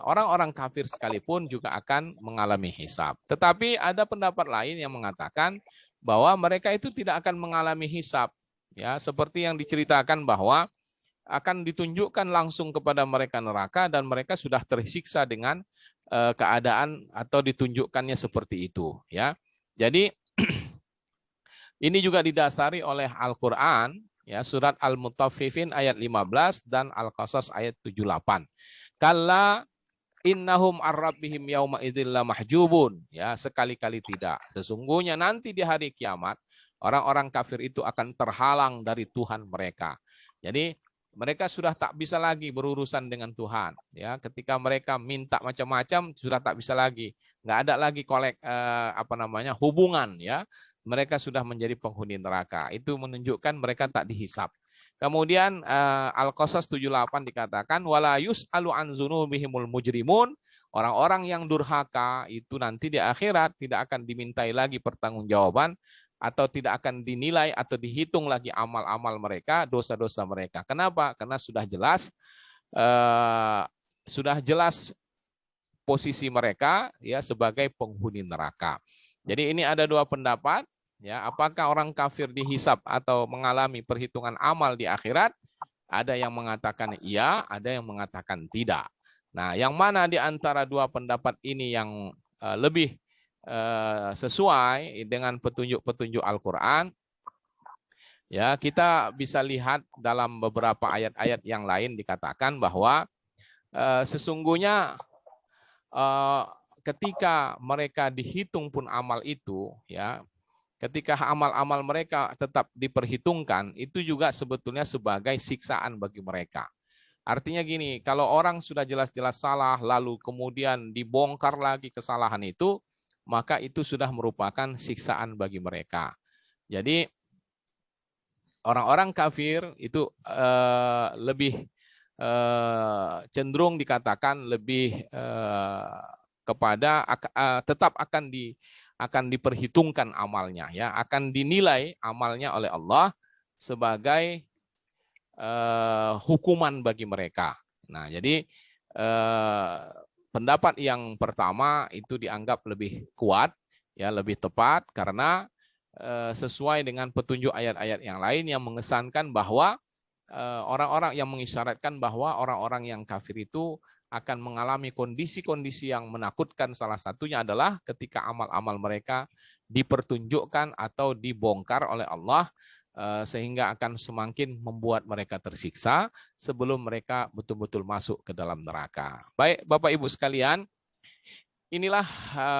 [SPEAKER 1] orang-orang kafir sekalipun juga akan mengalami hisab. Tetapi ada pendapat lain yang mengatakan bahwa mereka itu tidak akan mengalami hisab. Ya, seperti yang diceritakan bahwa akan ditunjukkan langsung kepada mereka neraka dan mereka sudah tersiksa dengan keadaan atau ditunjukkannya seperti itu. Ya, jadi ini juga didasari oleh Al-Quran, ya, surat Al-Mutaffifin ayat 15 dan Al-Qasas ayat 78. Kalla innahum ar-rabbihim yauma idzil mahjubun. Ya, sekali-kali tidak. Sesungguhnya nanti di hari kiamat orang-orang kafir itu akan terhalang dari Tuhan mereka. Jadi mereka sudah tak bisa lagi berurusan dengan Tuhan. Ya, ketika mereka minta macam-macam sudah tak bisa lagi. Nggak ada lagi hubungan, ya. Mereka sudah menjadi penghuni neraka. Itu menunjukkan mereka tak dihisap. Kemudian Al-Qasas 78 dikatakan wala yus'alu an dzunubihimul mujrimun, orang-orang yang durhaka itu nanti di akhirat tidak akan dimintai lagi pertanggungjawaban atau tidak akan dinilai atau dihitung lagi amal-amal mereka, dosa-dosa mereka. Kenapa? Karena sudah jelas posisi mereka, ya, sebagai penghuni neraka. Jadi ini ada dua pendapat. Ya, apakah orang kafir dihisap atau mengalami perhitungan amal di akhirat? Ada yang mengatakan iya, ada yang mengatakan tidak. Nah, yang mana di antara dua pendapat ini yang lebih sesuai dengan petunjuk-petunjuk Al-Quran? Ya, kita bisa lihat dalam beberapa ayat-ayat yang lain dikatakan bahwa sesungguhnya ketika mereka dihitung pun amal itu, ya, ketika amal-amal mereka tetap diperhitungkan, itu juga sebetulnya sebagai siksaan bagi mereka. Artinya gini, kalau orang sudah jelas-jelas salah, lalu kemudian dibongkar lagi kesalahan itu, maka itu sudah merupakan siksaan bagi mereka. Jadi orang-orang kafir itu lebih cenderung dikatakan lebih kepada tetap akan diperhitungkan amalnya, ya, akan dinilai amalnya oleh Allah sebagai hukuman bagi mereka. Nah, jadi pendapat yang pertama itu dianggap lebih kuat, ya, lebih tepat karena sesuai dengan petunjuk ayat-ayat yang lain yang mengesankan bahwa orang-orang yang mengisyaratkan bahwa orang-orang yang kafir itu akan mengalami kondisi-kondisi yang menakutkan. Salah satunya adalah ketika amal-amal mereka dipertunjukkan atau dibongkar oleh Allah sehingga akan semakin membuat mereka tersiksa sebelum mereka betul-betul masuk ke dalam neraka. Baik, Bapak Ibu sekalian, inilah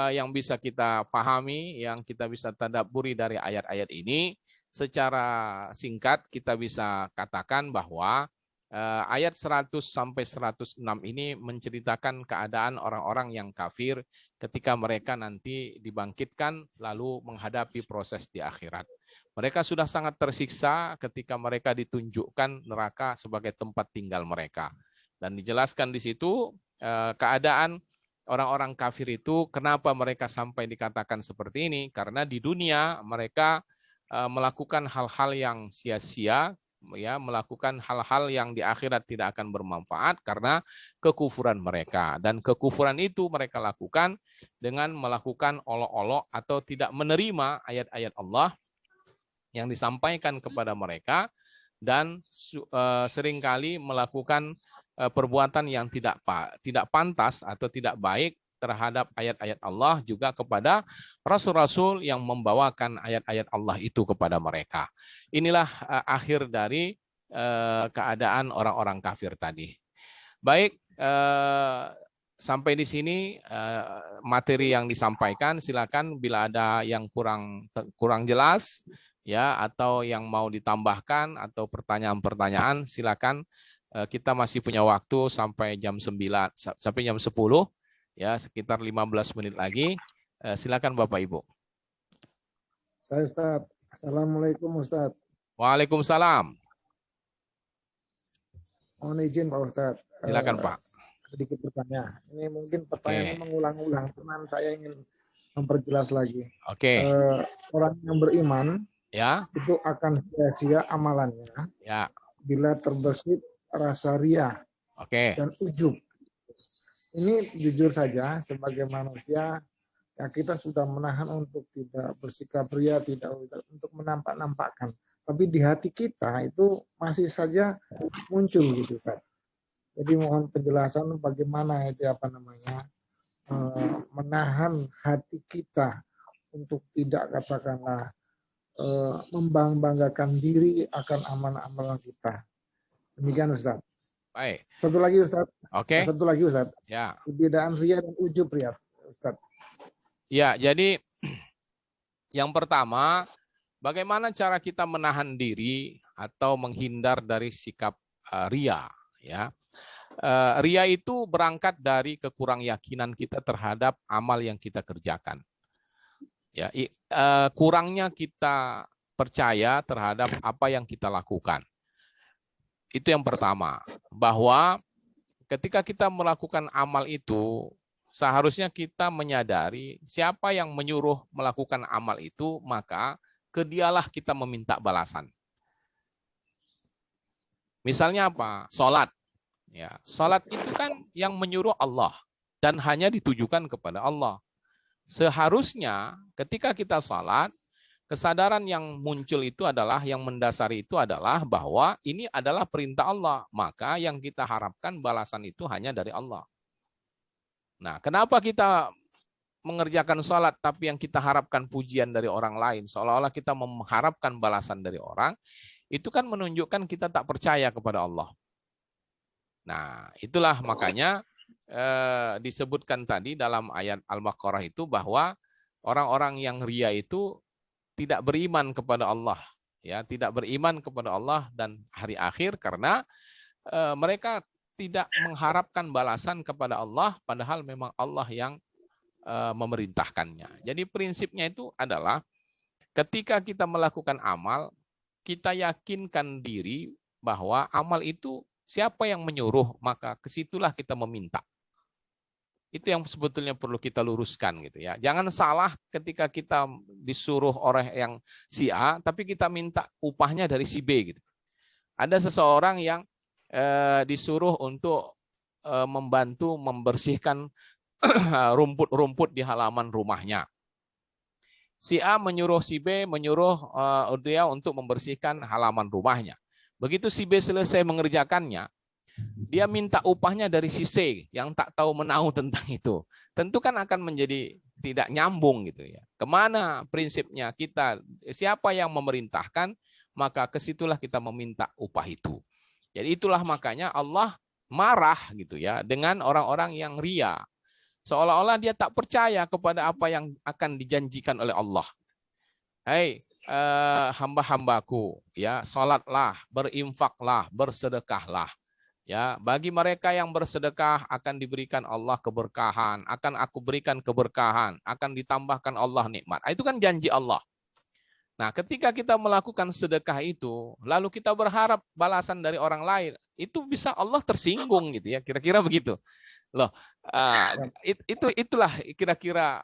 [SPEAKER 1] yang bisa kita pahami, yang kita bisa tadabburi dari ayat-ayat ini. Secara singkat kita bisa katakan bahwa ayat 100 sampai 106 ini menceritakan keadaan orang-orang yang kafir ketika mereka nanti dibangkitkan lalu menghadapi proses di akhirat. Mereka sudah sangat tersiksa ketika mereka ditunjukkan neraka sebagai tempat tinggal mereka. Dan dijelaskan di situ keadaan orang-orang kafir itu kenapa mereka sampai dikatakan seperti ini, karena di dunia mereka melakukan hal-hal yang sia-sia, ya, melakukan hal-hal yang di akhirat tidak akan bermanfaat karena kekufuran mereka, dan kekufuran itu mereka lakukan dengan melakukan olok-olok atau tidak menerima ayat-ayat Allah yang disampaikan kepada mereka dan seringkali melakukan perbuatan yang tidak pantas atau tidak baik terhadap ayat-ayat Allah juga kepada rasul-rasul yang membawakan ayat-ayat Allah itu kepada mereka. Inilah akhir dari keadaan orang-orang kafir tadi. Baik, sampai di sini materi yang disampaikan. Silakan bila ada yang kurang jelas, ya, atau yang mau ditambahkan atau pertanyaan-pertanyaan, silakan. Kita masih punya waktu sampai jam 9 sampai jam 10. Ya, sekitar 15 menit lagi. Silakan Bapak Ibu.
[SPEAKER 2] Saya Ustaz. Assalamualaikum Ustaz.
[SPEAKER 1] Waalaikumsalam.
[SPEAKER 2] Mohon izin Pak Ustaz.
[SPEAKER 1] Silakan Pak.
[SPEAKER 2] Sedikit bertanya. Ini mungkin pertanyaannya mengulang-ulang, cuman saya ingin memperjelas lagi.
[SPEAKER 1] Oke.
[SPEAKER 2] Orang yang beriman,
[SPEAKER 1] ya,
[SPEAKER 2] itu akan sia-sia amalannya,
[SPEAKER 1] ya,
[SPEAKER 2] bila terbesit rasa ria,
[SPEAKER 1] oke,
[SPEAKER 2] dan ujub. ini jujur saja sebagai manusia ya kita sudah menahan untuk tidak bersikap ria, tidak untuk menampak-nampakkan. Tapi di hati kita itu masih saja muncul gitu kan. Jadi mohon penjelasan bagaimana itu apa namanya menahan hati kita untuk tidak katakanlah membanggakan diri akan amalan-amalan kita. Demikian Ustaz.
[SPEAKER 1] Baik.
[SPEAKER 2] Satu lagi Ustaz.
[SPEAKER 1] Oke.
[SPEAKER 2] Satu lagi Ustaz.
[SPEAKER 1] Ya.
[SPEAKER 2] Perbedaan ria dan ujub Riyad, Ustaz.
[SPEAKER 1] Ya, jadi yang pertama, bagaimana cara kita menahan diri atau menghindar dari sikap ria, ya. Ria itu berangkat dari kekurang yakinan kita terhadap amal yang kita kerjakan. Ya, kurangnya kita percaya terhadap apa yang kita lakukan. Itu yang pertama, bahwa ketika kita melakukan amal itu, seharusnya kita menyadari siapa yang menyuruh melakukan amal itu, maka ke dialah kita meminta balasan. Misalnya apa? Salat. Ya, salat itu kan yang menyuruh Allah dan hanya ditujukan kepada Allah. Seharusnya ketika kita salat, kesadaran yang muncul itu adalah, yang mendasari itu adalah bahwa ini adalah perintah Allah. Maka yang kita harapkan balasan itu hanya dari Allah. Nah, kenapa kita mengerjakan salat tapi yang kita harapkan pujian dari orang lain, seolah-olah kita mengharapkan balasan dari orang, itu kan menunjukkan kita tak percaya kepada Allah. Nah, itulah makanya disebutkan tadi dalam ayat Al-Baqarah itu bahwa orang-orang yang ria itu tidak beriman kepada Allah, ya, tidak beriman kepada Allah dan hari akhir karena mereka tidak mengharapkan balasan kepada Allah, padahal memang Allah yang memerintahkannya. Jadi prinsipnya itu adalah ketika kita melakukan amal, kita yakinkan diri bahwa amal itu siapa yang menyuruh, maka kesitulah kita meminta. Itu yang sebetulnya perlu kita luruskan gitu ya. Jangan salah ketika kita disuruh orang yang si A, tapi kita minta upahnya dari si B gitu. Ada seseorang yang disuruh untuk membantu membersihkan rumput-rumput di halaman rumahnya. Si A menyuruh si B menyuruh dia untuk membersihkan halaman rumahnya. Begitu si B selesai mengerjakannya, dia minta upahnya dari si C yang tak tahu menahu tentang itu. Tentu kan akan menjadi tidak nyambung gitu ya. Kemana prinsipnya kita, siapa yang memerintahkan, maka kesitulah kita meminta upah itu. Jadi itulah makanya Allah marah gitu ya dengan orang-orang yang ria. Seolah-olah dia tak percaya kepada apa yang akan dijanjikan oleh Allah. Hei, hamba-hambaku, ya, salatlah, berinfaklah, bersedekahlah. Ya, bagi mereka yang bersedekah akan diberikan Allah keberkahan, akan aku berikan keberkahan, akan ditambahkan Allah nikmat. Itu kan janji Allah. Nah, ketika kita melakukan sedekah itu, lalu kita berharap balasan dari orang lain, itu bisa Allah tersinggung gitu ya, kira-kira begitu. Loh, itulah kira-kira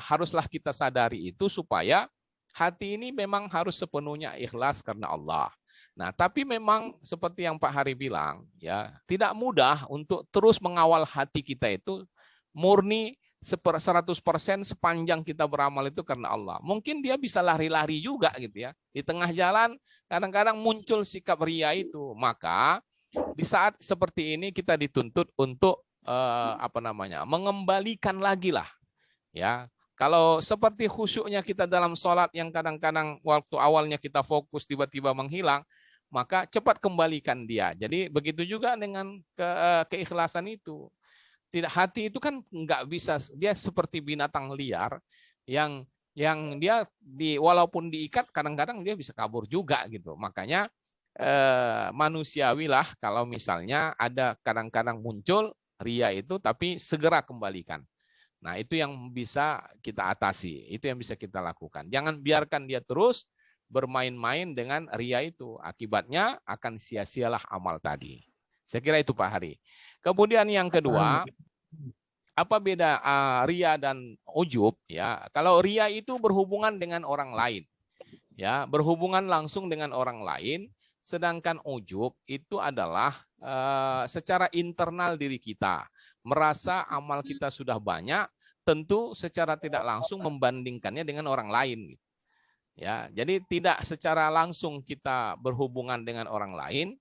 [SPEAKER 1] haruslah kita sadari itu supaya hati ini memang harus sepenuhnya ikhlas karena Allah. Nah, tapi memang seperti yang Pak Hari bilang, ya, tidak mudah untuk terus mengawal hati kita itu murni 100% sepanjang kita beramal itu karena Allah. Mungkin dia bisa lari-lari juga gitu ya. Di tengah jalan kadang-kadang muncul sikap ria itu. Maka di saat seperti ini kita dituntut untuk mengembalikan lagi lah, ya. Kalau seperti khusyuknya kita dalam sholat yang kadang-kadang waktu awalnya kita fokus tiba-tiba menghilang, maka cepat kembalikan dia. Jadi begitu juga dengan keikhlasan itu. Tidak, hati itu kan nggak bisa, dia seperti binatang liar yang dia walaupun diikat kadang-kadang dia bisa kabur juga gitu. Makanya manusiawi lah kalau misalnya ada kadang-kadang muncul ria itu, tapi segera kembalikan. Nah, itu yang bisa kita atasi, itu yang bisa kita lakukan. Jangan biarkan dia terus bermain-main dengan ria itu. Akibatnya akan sia-sialah amal tadi. Saya kira itu Pak Hari. Kemudian yang kedua, apa beda ria dan ujub? Ya, kalau ria itu berhubungan dengan orang lain, ya, berhubungan langsung dengan orang lain. Sedangkan ujub itu adalah secara internal diri kita. merasa amal kita sudah banyak, tentu secara tidak langsung membandingkannya dengan orang lain. Ya, jadi tidak secara langsung kita berhubungan dengan orang lain,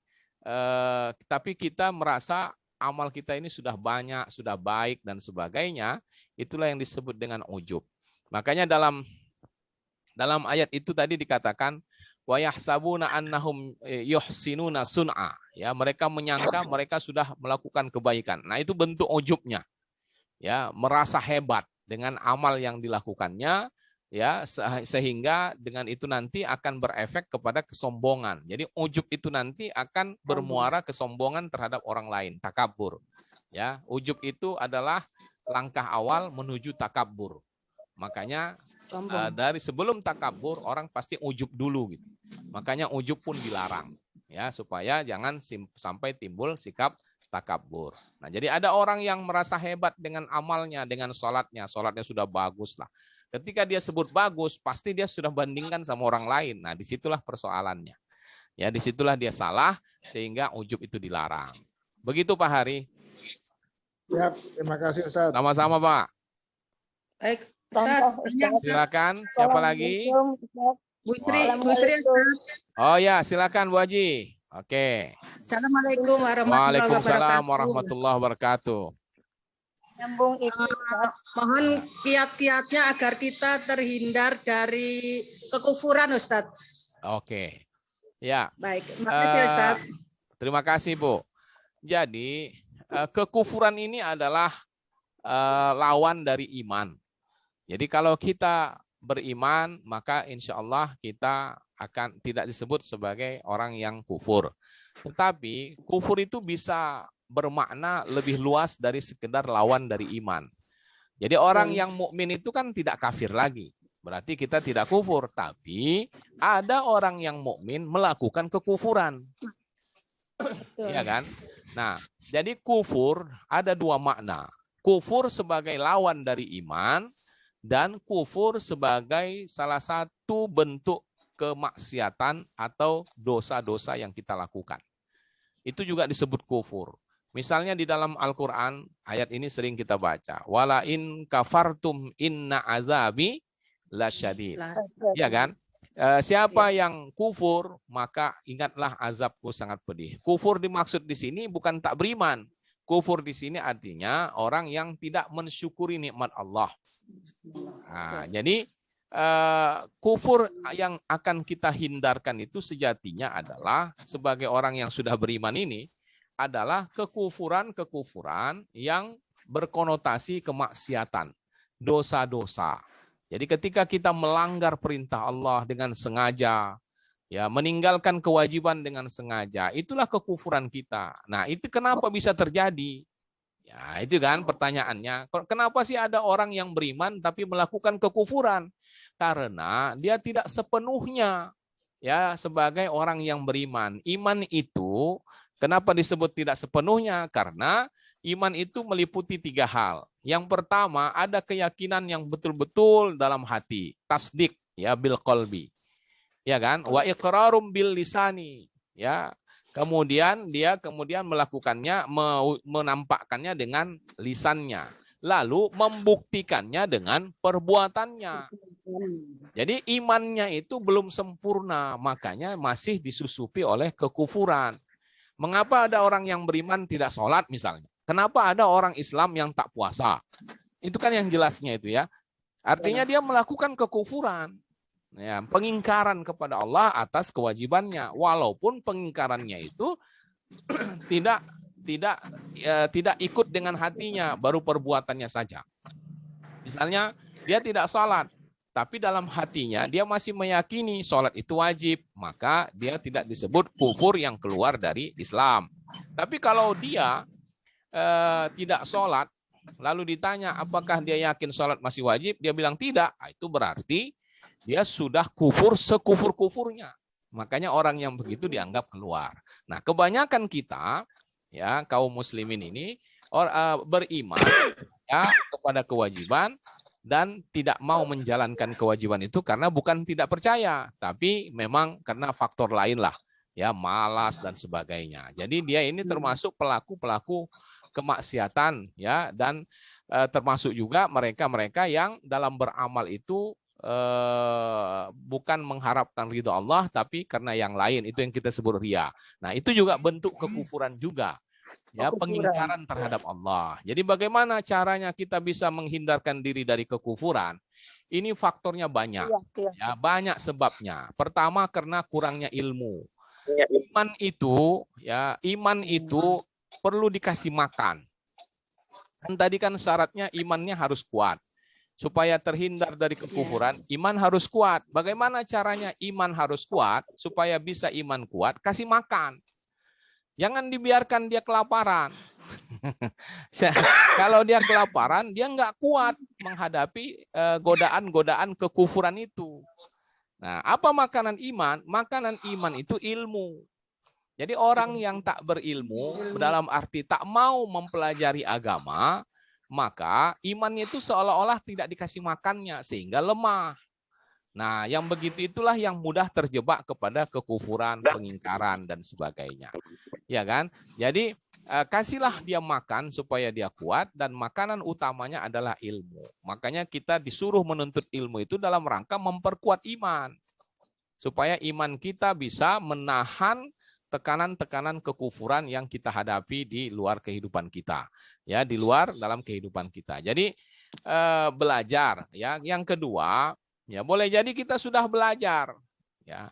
[SPEAKER 1] tapi kita merasa amal kita ini sudah banyak, sudah baik dan sebagainya. Itulah yang disebut dengan ujub. Makanya dalam ayat itu tadi dikatakan wa yahsabuna annahum yuhsinuna sun'a. Ya, mereka menyangka mereka sudah melakukan kebaikan. Nah, itu bentuk ujubnya. Ya, merasa hebat dengan amal yang dilakukannya, ya, sehingga dengan itu nanti akan berefek kepada kesombongan. Jadi ujub itu nanti akan bermuara kesombongan terhadap orang lain, takabur. Ya, ujub itu adalah langkah awal menuju takabur. Makanya dari sebelum takabur orang pasti ujub dulu gitu. Makanya ujub pun dilarang, ya, supaya jangan sampai timbul sikap takabur. Nah, jadi ada orang yang merasa hebat dengan amalnya, dengan sholatnya sudah bagus lah. Ketika dia sebut bagus, pasti dia sudah bandingkan sama orang lain. Nah, disitulah persoalannya. Ya, disitulah dia salah, sehingga ujub itu dilarang. Begitu Pak Hari.
[SPEAKER 2] Ya, terima kasih Ustaz.
[SPEAKER 1] Sama-sama Pak.
[SPEAKER 3] Baik, Ustaz.
[SPEAKER 1] Silakan, siapa lagi?
[SPEAKER 3] Bu Sri.
[SPEAKER 1] Oh ya, silakan Bu Haji. Oke.
[SPEAKER 3] Assalamualaikum warahmatullahi wabarakatuh.
[SPEAKER 1] Waalaikumsalam warahmatullahi wabarakatuh.
[SPEAKER 4] Nyambung itu.
[SPEAKER 3] Mohon kiat-kiatnya agar kita terhindar dari kekufuran, Ustadz.
[SPEAKER 1] Oke. Ya.
[SPEAKER 3] Baik, terima kasih Ustadz.
[SPEAKER 1] Terima kasih Bu. Jadi kekufuran ini adalah lawan dari iman. Jadi kalau kita beriman, maka insya Allah kita akan tidak disebut sebagai orang yang kufur. Tetapi kufur itu bisa bermakna lebih luas dari sekedar lawan dari iman. Jadi orang yang mukmin itu kan tidak kafir lagi. Berarti kita tidak kufur, tapi ada orang yang mukmin melakukan kekufuran. Iya kan? Nah, jadi kufur ada dua makna. Kufur sebagai lawan dari iman dan kufur sebagai salah satu bentuk kemaksiatan atau dosa-dosa yang kita lakukan. Itu juga disebut kufur. Misalnya di dalam Al-Quran, ayat ini sering kita baca. Wala in kafartum inna azabi lasyadid. Ya kan? Siapa yang kufur, maka ingatlah azabku sangat pedih. Kufur dimaksud di sini bukan tak beriman. Kufur di sini artinya orang yang tidak mensyukuri nikmat Allah. Nah, jadi kufur yang akan kita hindarkan itu sejatinya adalah sebagai orang yang sudah beriman ini adalah kekufuran-kekufuran yang berkonotasi kemaksiatan, dosa-dosa. Jadi ketika kita melanggar perintah Allah dengan sengaja, ya, meninggalkan kewajiban dengan sengaja, itulah kekufuran kita. Nah, itu kenapa bisa terjadi? Ya, itu kan pertanyaannya. Kenapa sih ada orang yang beriman tapi melakukan kekufuran? Karena dia tidak sepenuhnya ya sebagai orang yang beriman. Iman itu kenapa disebut tidak sepenuhnya? Karena iman itu meliputi tiga hal. Yang pertama, ada keyakinan yang betul-betul dalam hati, tasdik ya bil qalbi. Ya kan? Wa iqrarum bil lisani, ya. Kemudian dia melakukannya, menampakkannya dengan lisannya, lalu membuktikannya dengan perbuatannya. Jadi imannya itu belum sempurna, makanya masih disusupi oleh kekufuran. Mengapa ada orang yang beriman tidak sholat misalnya? Kenapa ada orang Islam yang tak puasa? Itu kan yang jelasnya itu ya. Artinya dia melakukan kekufuran. Ya, pengingkaran kepada Allah atas kewajibannya, walaupun pengingkarannya itu tidak ikut dengan hatinya, baru perbuatannya saja. Misalnya dia tidak sholat, tapi dalam hatinya dia masih meyakini sholat itu wajib, maka dia tidak disebut kufur yang keluar dari Islam. Tapi kalau dia tidak sholat, lalu ditanya apakah dia yakin sholat masih wajib, dia bilang tidak, itu berarti dia sudah kufur sekufur-kufurnya. Makanya orang yang begitu dianggap keluar. Nah, kebanyakan kita, ya kaum muslimin ini beriman ya kepada kewajiban dan tidak mau menjalankan kewajiban itu karena bukan tidak percaya, tapi memang karena faktor lain lah, ya malas dan sebagainya. Jadi dia ini termasuk pelaku-pelaku kemaksiatan, ya, dan termasuk juga mereka-mereka yang dalam beramal itu bukan mengharapkan ridho Allah, tapi karena yang lain, itu yang kita sebut ria. Nah, itu juga bentuk kekufuran juga, ya, pengingkaran terhadap Allah. Jadi bagaimana caranya kita bisa menghindarkan diri dari kekufuran? Ini faktornya banyak, ya, banyak sebabnya. Pertama, karena kurangnya ilmu. Iman itu, ya, iman itu perlu dikasih makan. Kan tadi kan syaratnya imannya harus kuat. Supaya terhindar dari kekufuran, iman harus kuat. Bagaimana caranya iman harus kuat? Supaya bisa iman kuat, kasih makan. Jangan dibiarkan dia kelaparan. Kalau dia kelaparan, dia nggak kuat menghadapi godaan-godaan kekufuran itu. Nah, apa makanan iman? Makanan iman itu ilmu. Jadi orang yang tak berilmu, dalam arti tak mau mempelajari agama, maka imannya itu seolah-olah tidak dikasih makannya, sehingga lemah. Nah, yang begitu itulah yang mudah terjebak kepada kekufuran, pengingkaran, dan sebagainya. Ya kan? Jadi, kasihlah dia makan supaya dia kuat, dan makanan utamanya adalah ilmu. Makanya kita disuruh menuntut ilmu itu dalam rangka memperkuat iman. Supaya iman kita bisa menahan tekanan-tekanan kekufuran yang kita hadapi di luar kehidupan kita. Ya, di luar dalam kehidupan kita. Jadi, belajar. Ya. Yang kedua, ya, boleh jadi kita sudah belajar, ya,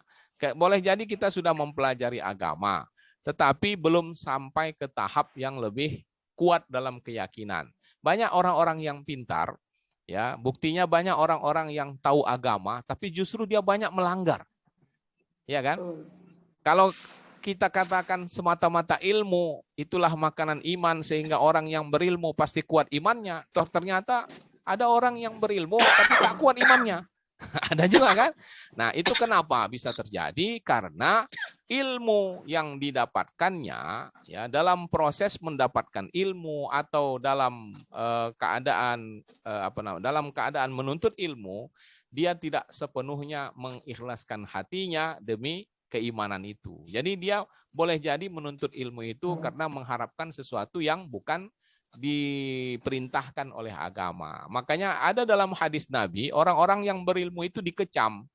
[SPEAKER 1] boleh jadi kita sudah mempelajari agama, tetapi belum sampai ke tahap yang lebih kuat dalam keyakinan. Banyak orang-orang yang pintar, ya, buktinya banyak orang-orang yang tahu agama, tapi justru dia banyak melanggar, ya kan? Kalau kita katakan semata-mata ilmu itulah makanan iman sehingga orang yang berilmu pasti kuat imannya, toh ternyata ada orang yang berilmu tapi tak kuat imannya. Ada juga kan? Nah, itu kenapa bisa terjadi? Karena ilmu yang didapatkannya, ya, dalam proses mendapatkan ilmu atau dalam dalam keadaan menuntut ilmu, dia tidak sepenuhnya mengikhlaskan hatinya demi keimanan itu. Jadi dia boleh jadi menuntut ilmu itu karena mengharapkan sesuatu yang bukan diperintahkan oleh agama. Makanya ada dalam hadis Nabi, orang-orang yang berilmu itu dikecam.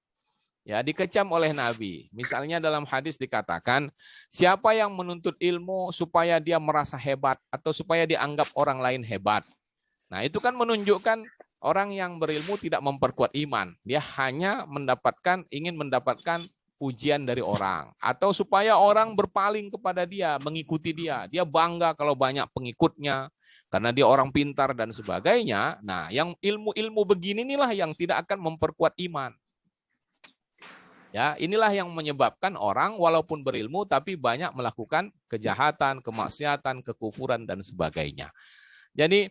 [SPEAKER 1] Ya, dikecam oleh Nabi. Misalnya dalam hadis dikatakan, siapa yang menuntut ilmu supaya dia merasa hebat atau supaya dianggap orang lain hebat. Nah, itu kan menunjukkan orang yang berilmu tidak memperkuat iman. Dia hanya ingin mendapatkan pujian dari orang, atau supaya orang berpaling kepada dia, mengikuti dia. Dia bangga kalau banyak pengikutnya, karena dia orang pintar dan sebagainya. Nah, yang ilmu-ilmu begini inilah yang tidak akan memperkuat iman. Ya, inilah yang menyebabkan orang walaupun berilmu tapi banyak melakukan kejahatan, kemaksiatan, kekufuran dan sebagainya. Jadi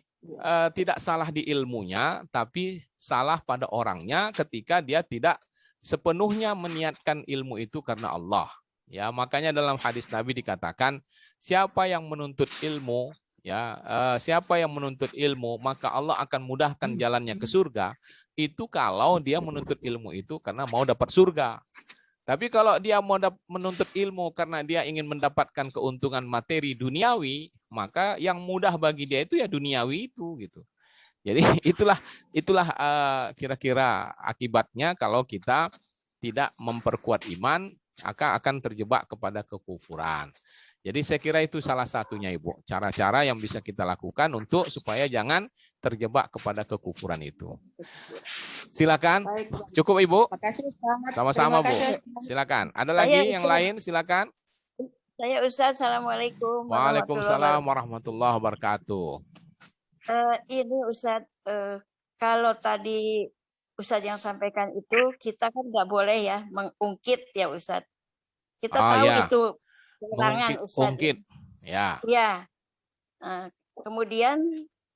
[SPEAKER 1] tidak salah di ilmunya, tapi salah pada orangnya ketika dia tidak sepenuhnya meniatkan ilmu itu karena Allah. Ya, makanya dalam hadis Nabi dikatakan, siapa yang menuntut ilmu, ya, siapa yang menuntut ilmu, maka Allah akan mudahkan jalannya ke surga. Itu kalau dia menuntut ilmu itu karena mau dapat surga. Tapi kalau dia mau menuntut ilmu karena dia ingin mendapatkan keuntungan materi duniawi, maka yang mudah bagi dia itu ya duniawi itu, gitu. Jadi itulah kira-kira akibatnya kalau kita tidak memperkuat iman, akan terjebak kepada kekufuran. Jadi saya kira itu salah satunya, Ibu, cara-cara yang bisa kita lakukan untuk supaya jangan terjebak kepada kekufuran itu. Silakan. Cukup, Ibu?
[SPEAKER 3] Makasih, Ustaz.
[SPEAKER 1] Sama-sama, Bu. Silakan. Ada lagi yang lain? Silakan.
[SPEAKER 4] Saya Ustaz, Assalamualaikum.
[SPEAKER 1] Waalaikumsalam warahmatullahi wabarakatuh.
[SPEAKER 4] Ini Ustaz, kalau tadi Ustaz yang sampaikan itu, kita kan nggak boleh ya mengungkit ya Ustaz. Kita tahu
[SPEAKER 1] ya.
[SPEAKER 4] itu larangan Ustaz.
[SPEAKER 1] Ungkit, ya.
[SPEAKER 4] Ya. Kemudian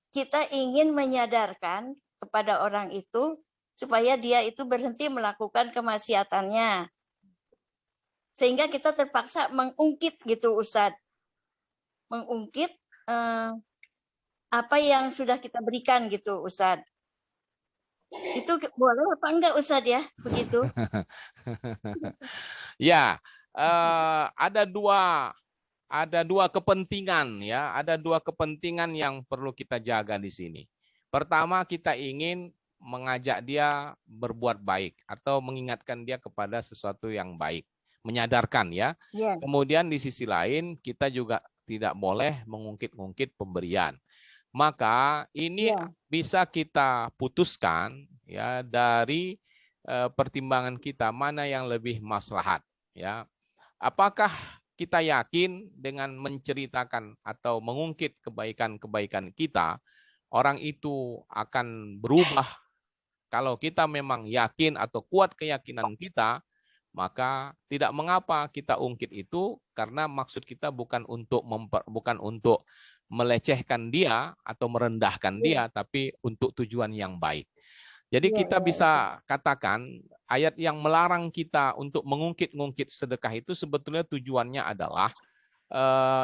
[SPEAKER 4] kita ingin menyadarkan kepada orang itu supaya dia itu berhenti melakukan kemaksiatannya. Sehingga kita terpaksa mengungkit gitu Ustaz. Mengungkit apa yang sudah kita berikan gitu Ustaz. Itu boleh apa enggak Ustaz ya? Begitu.
[SPEAKER 1] Ya, ada dua ada dua kepentingan ya, ada dua kepentingan yang perlu kita jaga di sini. Pertama, kita ingin mengajak dia berbuat baik atau mengingatkan dia kepada sesuatu yang baik, menyadarkan ya.
[SPEAKER 4] Iya.
[SPEAKER 1] Kemudian di sisi lain kita juga tidak boleh mengungkit-ungkit pemberian. Maka ini
[SPEAKER 4] Iya.
[SPEAKER 1] bisa kita putuskan ya dari pertimbangan kita mana yang lebih maslahat ya. Apakah kita yakin dengan menceritakan atau mengungkit kebaikan-kebaikan kita, orang itu akan berubah? Kalau kita memang yakin atau kuat keyakinan kita, maka tidak mengapa kita ungkit itu, karena maksud kita bukan untuk melecehkan dia atau merendahkan dia, tapi untuk tujuan yang baik. Jadi
[SPEAKER 4] Iya,
[SPEAKER 1] kita
[SPEAKER 4] iya,
[SPEAKER 1] bisa katakan ayat yang melarang kita untuk mengungkit-ungkit sedekah itu sebetulnya tujuannya adalah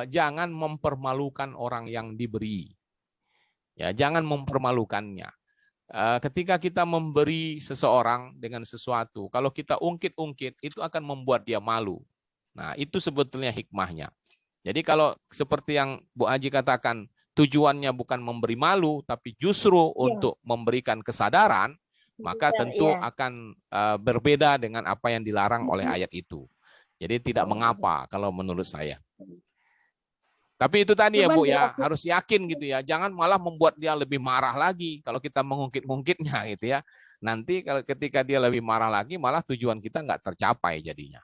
[SPEAKER 1] jangan mempermalukan orang yang diberi. Ya, jangan mempermalukannya. Ketika kita memberi seseorang dengan sesuatu, kalau kita ungkit-ungkit, itu akan membuat dia malu. Nah, itu sebetulnya hikmahnya. Jadi kalau seperti yang Bu Aji katakan, tujuannya bukan memberi malu, tapi justru untuk memberikan kesadaran, maka tentu akan berbeda dengan apa yang dilarang oleh ayat itu. Jadi tidak mengapa kalau menurut saya. Tapi itu tadi ya Bu ya, harus yakin gitu ya. Jangan malah membuat dia lebih marah lagi kalau kita mengungkit-ungkitnya gitu ya. Nanti kalau ketika dia lebih marah lagi, malah tujuan kita nggak tercapai jadinya.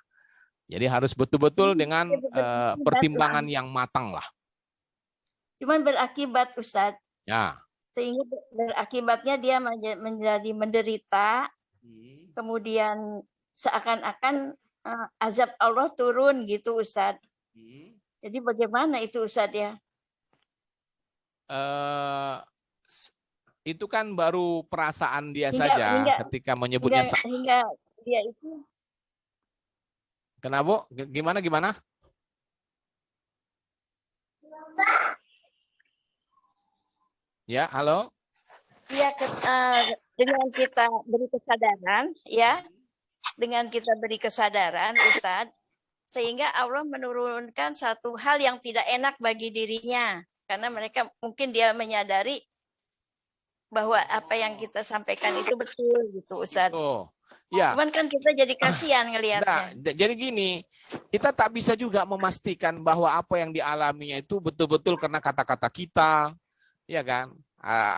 [SPEAKER 1] Jadi harus betul-betul dengan pertimbangan yang matang lah.
[SPEAKER 4] Cuman berakibat Ustadz.
[SPEAKER 1] Ya.
[SPEAKER 4] Sehingga berakibatnya dia menjadi menderita. Kemudian seakan-akan azab Allah turun gitu Ustadz. Jadi bagaimana itu Ustadz ya?
[SPEAKER 1] Itu kan baru perasaan dia saja ketika menyebutnya
[SPEAKER 4] hingga dia itu.
[SPEAKER 1] Kenapa? Gimana? Ya, halo.
[SPEAKER 4] Ya, dengan kita beri kesadaran, ya, dengan kita beri kesadaran, Ustadz, sehingga Allah menurunkan satu hal yang tidak enak bagi dirinya, karena mereka mungkin dia menyadari bahwa apa yang kita sampaikan itu betul, gitu, Ustadz.
[SPEAKER 1] Oh, ya.
[SPEAKER 4] Cuman kan kita jadi kasihan ngelihatnya.
[SPEAKER 1] Nah, jadi gini, kita tak bisa juga memastikan bahwa apa yang dialaminya itu betul-betul karena kata-kata kita, ya kan?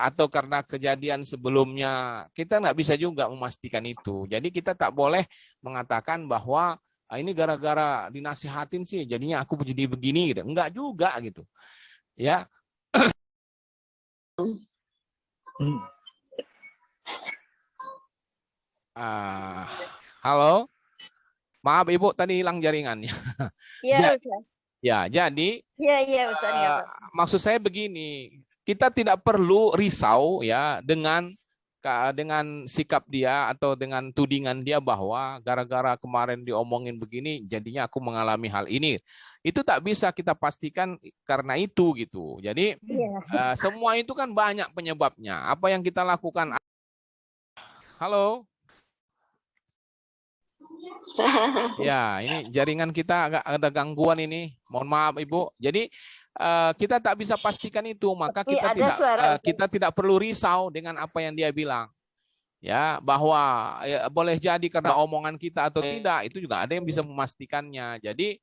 [SPEAKER 1] Atau karena kejadian sebelumnya, kita nggak bisa juga memastikan itu. Jadi kita tak boleh mengatakan bahwa ini gara-gara dinasihatin sih, jadinya aku jadi begini gitu. Enggak juga gitu. Ya. Halo. Maaf Ibu, tadi hilang jaringannya.
[SPEAKER 4] Iya,
[SPEAKER 1] ya, jadi
[SPEAKER 4] Iya, Ustaz.
[SPEAKER 1] Maksud saya begini, kita tidak perlu risau ya dengan sikap dia atau dengan tudingan dia bahwa gara-gara kemarin diomongin begini jadinya aku mengalami hal ini. Itu tak bisa kita pastikan karena itu gitu. Jadi semua itu kan banyak penyebabnya. Apa yang kita lakukan? Halo. Ya, ini jaringan kita agak ada gangguan ini. Mohon maaf Ibu. Jadi kita tak bisa pastikan itu, maka kita tidak perlu risau dengan apa yang dia bilang. Ya, bahwa boleh jadi karena omongan kita atau tidak, itu juga ada yang bisa memastikannya. Jadi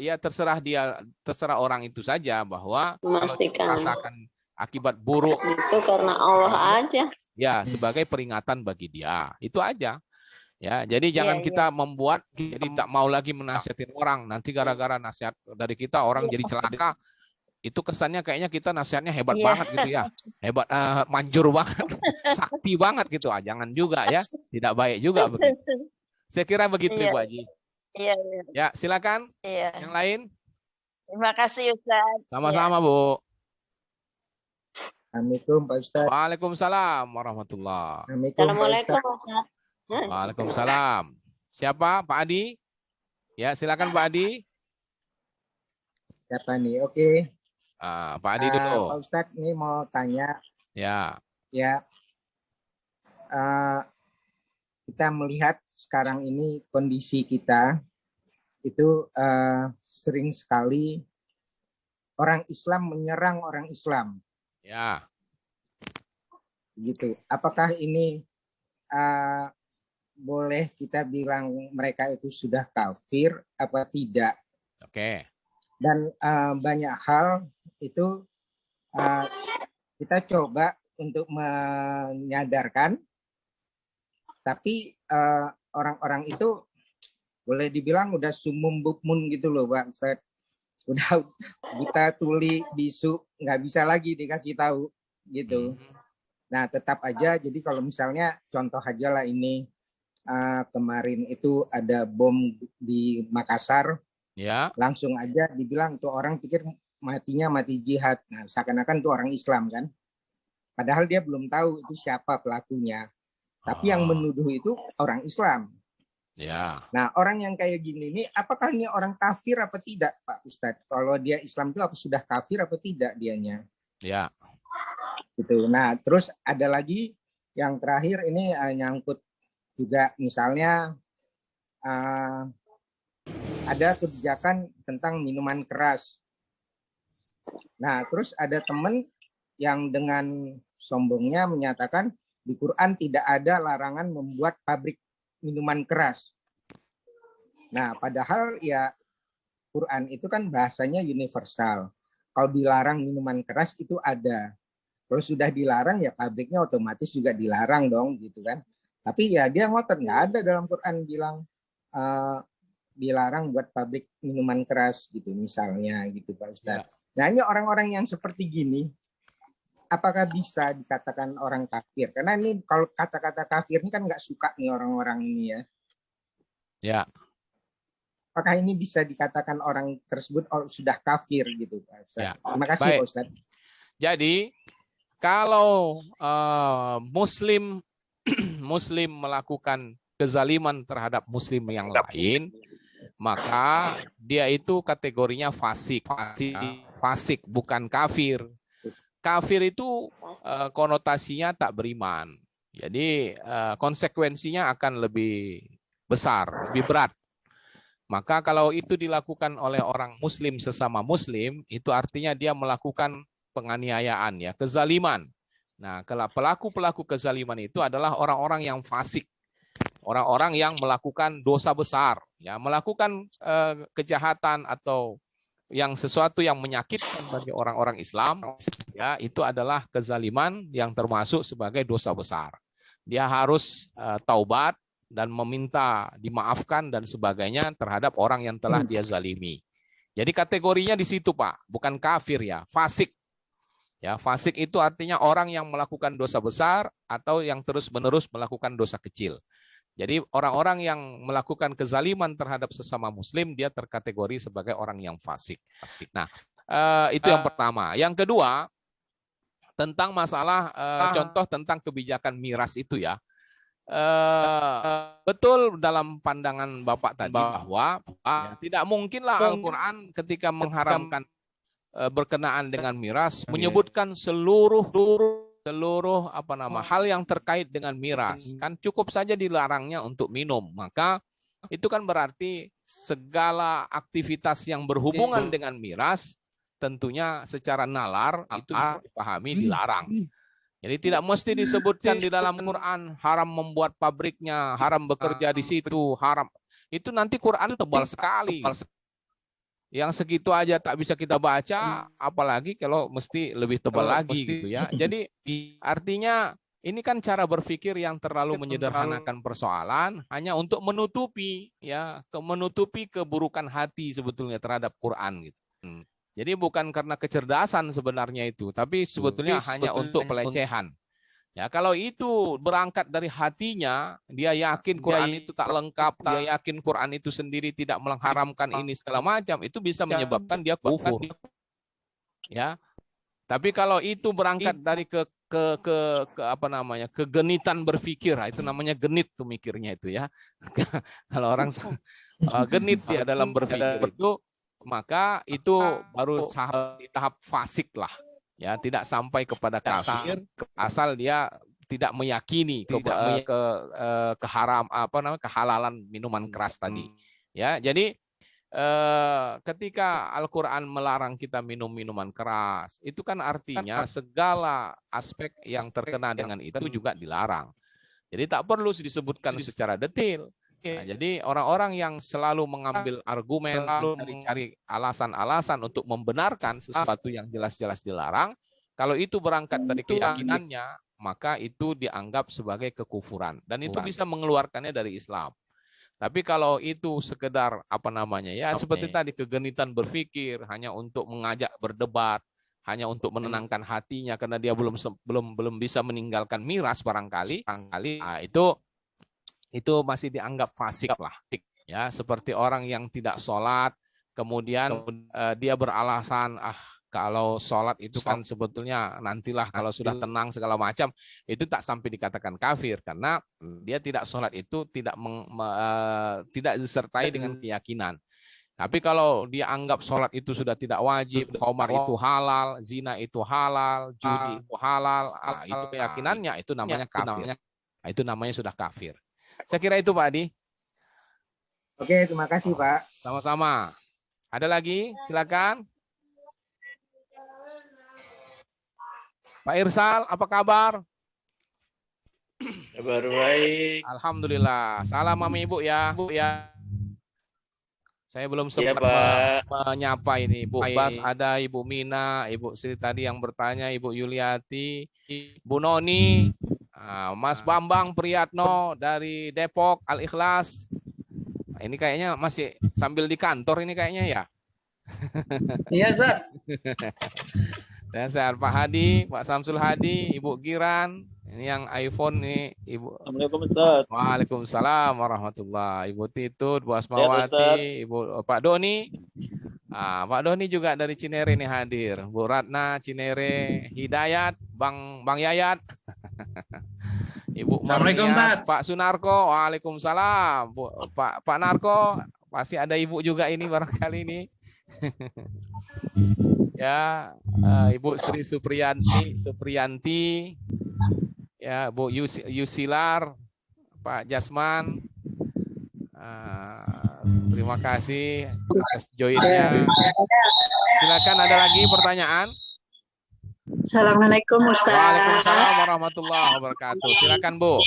[SPEAKER 1] ya terserah orang itu saja bahwa kalau merasakan akibat buruk
[SPEAKER 5] itu karena Allah aja.
[SPEAKER 1] Ya, sebagai peringatan bagi dia. Itu aja. Ya, jadi jangan kita membuat jadi tak mau lagi menasihatin orang. Nanti gara-gara nasihat dari kita orang jadi celaka. Itu kesannya kayaknya kita nasihatnya hebat banget gitu ya. Hebat, manjur banget, sakti banget gitu. Jangan juga ya. Tidak baik juga begitu. Saya kira begitu Ibu Haji.
[SPEAKER 4] Iya.
[SPEAKER 1] Ya, silakan. Yang lain.
[SPEAKER 4] Terima kasih Ustaz.
[SPEAKER 1] Sama-sama Bu.
[SPEAKER 2] Assalamualaikum Pak Ustaz.
[SPEAKER 1] Waalaikumsalam warahmatullahi.
[SPEAKER 5] Assalamualaikum Pak Ustaz.
[SPEAKER 1] Waalaikumsalam. Siapa? Pak Adi? Ya, silakan Pak Adi.
[SPEAKER 2] Siapa nih? Oke.
[SPEAKER 1] Pak Adi dulu.
[SPEAKER 2] Pak Ustadz, ini mau tanya.
[SPEAKER 1] Ya.
[SPEAKER 2] Kita melihat sekarang ini kondisi kita
[SPEAKER 6] itu sering sekali orang Islam menyerang orang Islam.
[SPEAKER 1] Ya.
[SPEAKER 6] Gitu. Apakah ini boleh kita bilang mereka itu sudah kafir apa tidak?
[SPEAKER 1] Oke.
[SPEAKER 6] Dan banyak hal itu kita coba untuk menyadarkan, tapi orang-orang itu boleh dibilang udah sumum bukmun gitu loh, Bang. Udah buta tuli bisu, nggak bisa lagi dikasih tahu gitu. Nah, tetap aja, jadi kalau misalnya contoh aja lah ini, kemarin itu ada bom di Makassar,
[SPEAKER 1] Ya.
[SPEAKER 6] langsung aja dibilang tuh orang pikir matinya mati jihad. Nah, seakan-akan tuh orang Islam kan. Padahal dia belum tahu itu siapa pelakunya. Tapi yang menuduh itu orang Islam.
[SPEAKER 1] Ya.
[SPEAKER 6] Nah, orang yang kayak gini ini, apakah ini orang kafir apa tidak, Pak Ustadz? Kalau dia Islam itu apa sudah kafir apa tidak dianya?
[SPEAKER 1] Ya.
[SPEAKER 6] Gitu. Nah, terus ada lagi yang terakhir ini nyangkut juga, misalnya ada kebijakan tentang minuman keras. Nah, terus ada teman yang dengan sombongnya menyatakan di Quran tidak ada larangan membuat pabrik minuman keras. Nah, padahal ya Quran itu kan bahasanya universal. Kalau dilarang minuman keras itu ada. Kalau sudah dilarang ya pabriknya otomatis juga dilarang dong gitu kan. Tapi ya dia ngotot, nggak ada dalam Quran bilang dilarang buat pabrik minuman keras gitu misalnya gitu Pak Ustadz.
[SPEAKER 1] Ya.
[SPEAKER 6] Nah ini orang-orang yang seperti gini, apakah bisa dikatakan orang kafir? Karena ini kalau kata-kata kafir ini kan nggak suka nih orang-orang ini ya.
[SPEAKER 1] Ya.
[SPEAKER 6] Apakah ini bisa dikatakan orang tersebut sudah kafir gitu Pak Ustadz?
[SPEAKER 1] Ya.
[SPEAKER 6] Terima kasih
[SPEAKER 1] Baik.
[SPEAKER 6] Pak Ustadz.
[SPEAKER 1] Jadi kalau Muslim melakukan kezaliman terhadap Muslim yang lain, maka dia itu kategorinya fasik. Fasik bukan kafir. Kafir itu konotasinya tak beriman. Jadi konsekuensinya akan lebih besar, lebih berat. Maka kalau itu dilakukan oleh orang Muslim sesama Muslim, itu artinya dia melakukan penganiayaan, ya, kezaliman. Nah, kalau pelaku-pelaku kezaliman itu adalah orang-orang yang fasik, orang-orang yang melakukan dosa besar, ya, melakukan kejahatan atau yang sesuatu yang menyakitkan bagi orang-orang Islam, ya, itu adalah kezaliman yang termasuk sebagai dosa besar. Dia harus taubat dan meminta dimaafkan dan sebagainya terhadap orang yang telah dia zalimi. Jadi kategorinya di situ, Pak, bukan kafir, ya, fasik. Ya, fasik itu artinya orang yang melakukan dosa besar atau yang terus-menerus melakukan dosa kecil. Jadi orang-orang yang melakukan kezaliman terhadap sesama Muslim, dia terkategori sebagai orang yang fasik. Nah, itu yang pertama. Yang kedua, tentang masalah contoh tentang kebijakan miras itu, ya. Betul dalam pandangan Bapak tadi bahwa tidak mungkinlah Al-Quran ketika mengharamkan berkenaan dengan miras menyebutkan seluruh hal yang terkait dengan miras. Kan cukup saja dilarangnya untuk minum. Maka itu kan berarti segala aktivitas yang berhubungan dengan miras tentunya secara nalar itu bisa dipahami dilarang. Jadi tidak mesti disebutkan di dalam Quran haram membuat pabriknya, haram bekerja di situ, haram. Itu nanti Quran tebal sekali. Yang segitu aja tak bisa kita baca, apalagi kalau mesti lebih tebal lagi gitu, ya. Jadi artinya ini kan cara berpikir yang terlalu menyederhanakan persoalan hanya untuk menutupi, ya, menutupi keburukan hati sebetulnya terhadap Quran gitu. Jadi bukan karena kecerdasan sebenarnya itu, tapi sebetulnya hanya untuk pelecehan. Ya, kalau itu berangkat dari hatinya, dia yakin Quran itu tak lengkap, dia yakin Quran itu sendiri tidak mengharamkan ini segala macam, itu bisa menyebabkan dia kufur. Ya. Tapi kalau itu berangkat dari kegenitan berpikir, itu namanya genit tuh mikirnya itu, ya. Kalau orang genit dia dalam berpikir itu, maka itu baru di tahap fasik lah. Ya, tidak sampai kepada kafir asal dia tidak meyakini kehalalan minuman keras tadi. Ya, jadi ketika Al-Quran melarang kita minum minuman keras, itu kan artinya segala aspek yang terkena dengan itu juga dilarang. Jadi tak perlu disebutkan secara detail. Nah, jadi orang-orang yang selalu mengambil argumen, cari alasan-alasan untuk membenarkan sesuatu yang jelas-jelas dilarang, kalau itu berangkat dari keyakinannya, maka itu dianggap sebagai kekufuran. Dan itu bisa mengeluarkannya dari Islam. Tapi kalau itu sekedar seperti tadi kegenitan berpikir, hanya untuk mengajak berdebat, hanya untuk menenangkan hatinya karena dia belum bisa meninggalkan miras barangkali, nah, itu masih dianggap fasik lah. Ya, seperti orang yang tidak sholat, kemudian dia beralasan kalau sholat itu kan sebetulnya nantilah kalau sudah tenang segala macam, itu tak sampai dikatakan kafir karena dia tidak sholat itu tidak disertai dengan keyakinan. Tapi kalau dia anggap sholat itu sudah tidak wajib, khamar itu halal, zina itu halal, judi itu halal, itu keyakinannya, itu namanya kafir. Itu namanya sudah kafir. Saya kira itu Pak Adi.
[SPEAKER 6] Oke, terima kasih Pak.
[SPEAKER 1] Sama-sama. Ada lagi? Silakan. Pak Irsal, apa kabar?
[SPEAKER 7] Kabar baik.
[SPEAKER 1] Alhamdulillah. Salam mami ibu ya. Saya belum sempat menyapa ini. Ibu Bas ada, Ibu Mina, Ibu Sri tadi yang bertanya, Ibu Yuliati, Bu Noni, Mas Bambang Priyatno dari Depok, Al-Ikhlas. Nah, ini kayaknya masih sambil di kantor ini kayaknya ya.
[SPEAKER 7] Iya, Ustaz.
[SPEAKER 1] Sehat Pak Hadi, Pak Samsul Hadi, Ibu Giran, ini yang iPhone nih, Ibu.
[SPEAKER 7] Assalamualaikum Ustaz.
[SPEAKER 1] Waalaikumsalam warahmatullahi. Ibu Titut, Bu Asmawati, Ibu Pak Doni. Pak Doni juga dari Cinere nih hadir. Bu Ratna Cinere, Hidayat, Bang Yayat. Ibu Marnias, Pak Sunarko, waalaikumsalam. Pak Narko, pasti ada Ibu juga ini barangkali ini. Ya, Ibu Sri Supriyanti, ya Bu Yusilar, Pak Jasman, terima kasih atas joinnya. Silakan, ada lagi pertanyaan?
[SPEAKER 8] Assalamualaikum Ustaz.
[SPEAKER 1] Waalaikumsalam warahmatullahi wabarakatuh. Silakan Bu.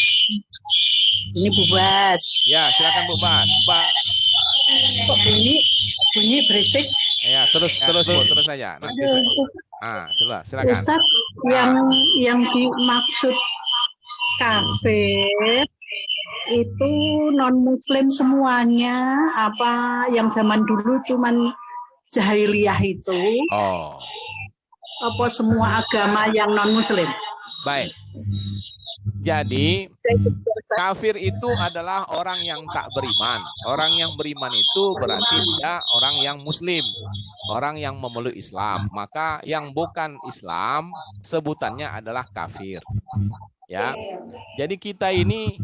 [SPEAKER 8] Ini Bu Bas.
[SPEAKER 1] Ya, silakan Bu Bas.
[SPEAKER 8] Kok bunyi berisik?
[SPEAKER 1] Ya, terus Bu, terus saja. Nanti silakan.
[SPEAKER 8] Ustaz, yang dimaksud kafir itu non muslim semuanya, apa yang zaman dulu cuman jahiliyah itu?
[SPEAKER 1] Oh.
[SPEAKER 8] Apa semua agama yang non muslim?
[SPEAKER 1] Baik. Jadi kafir itu adalah orang yang tak beriman. Orang yang beriman itu berarti dia orang yang muslim, orang yang memeluk Islam. Maka yang bukan Islam sebutannya adalah kafir. Ya. Jadi kita ini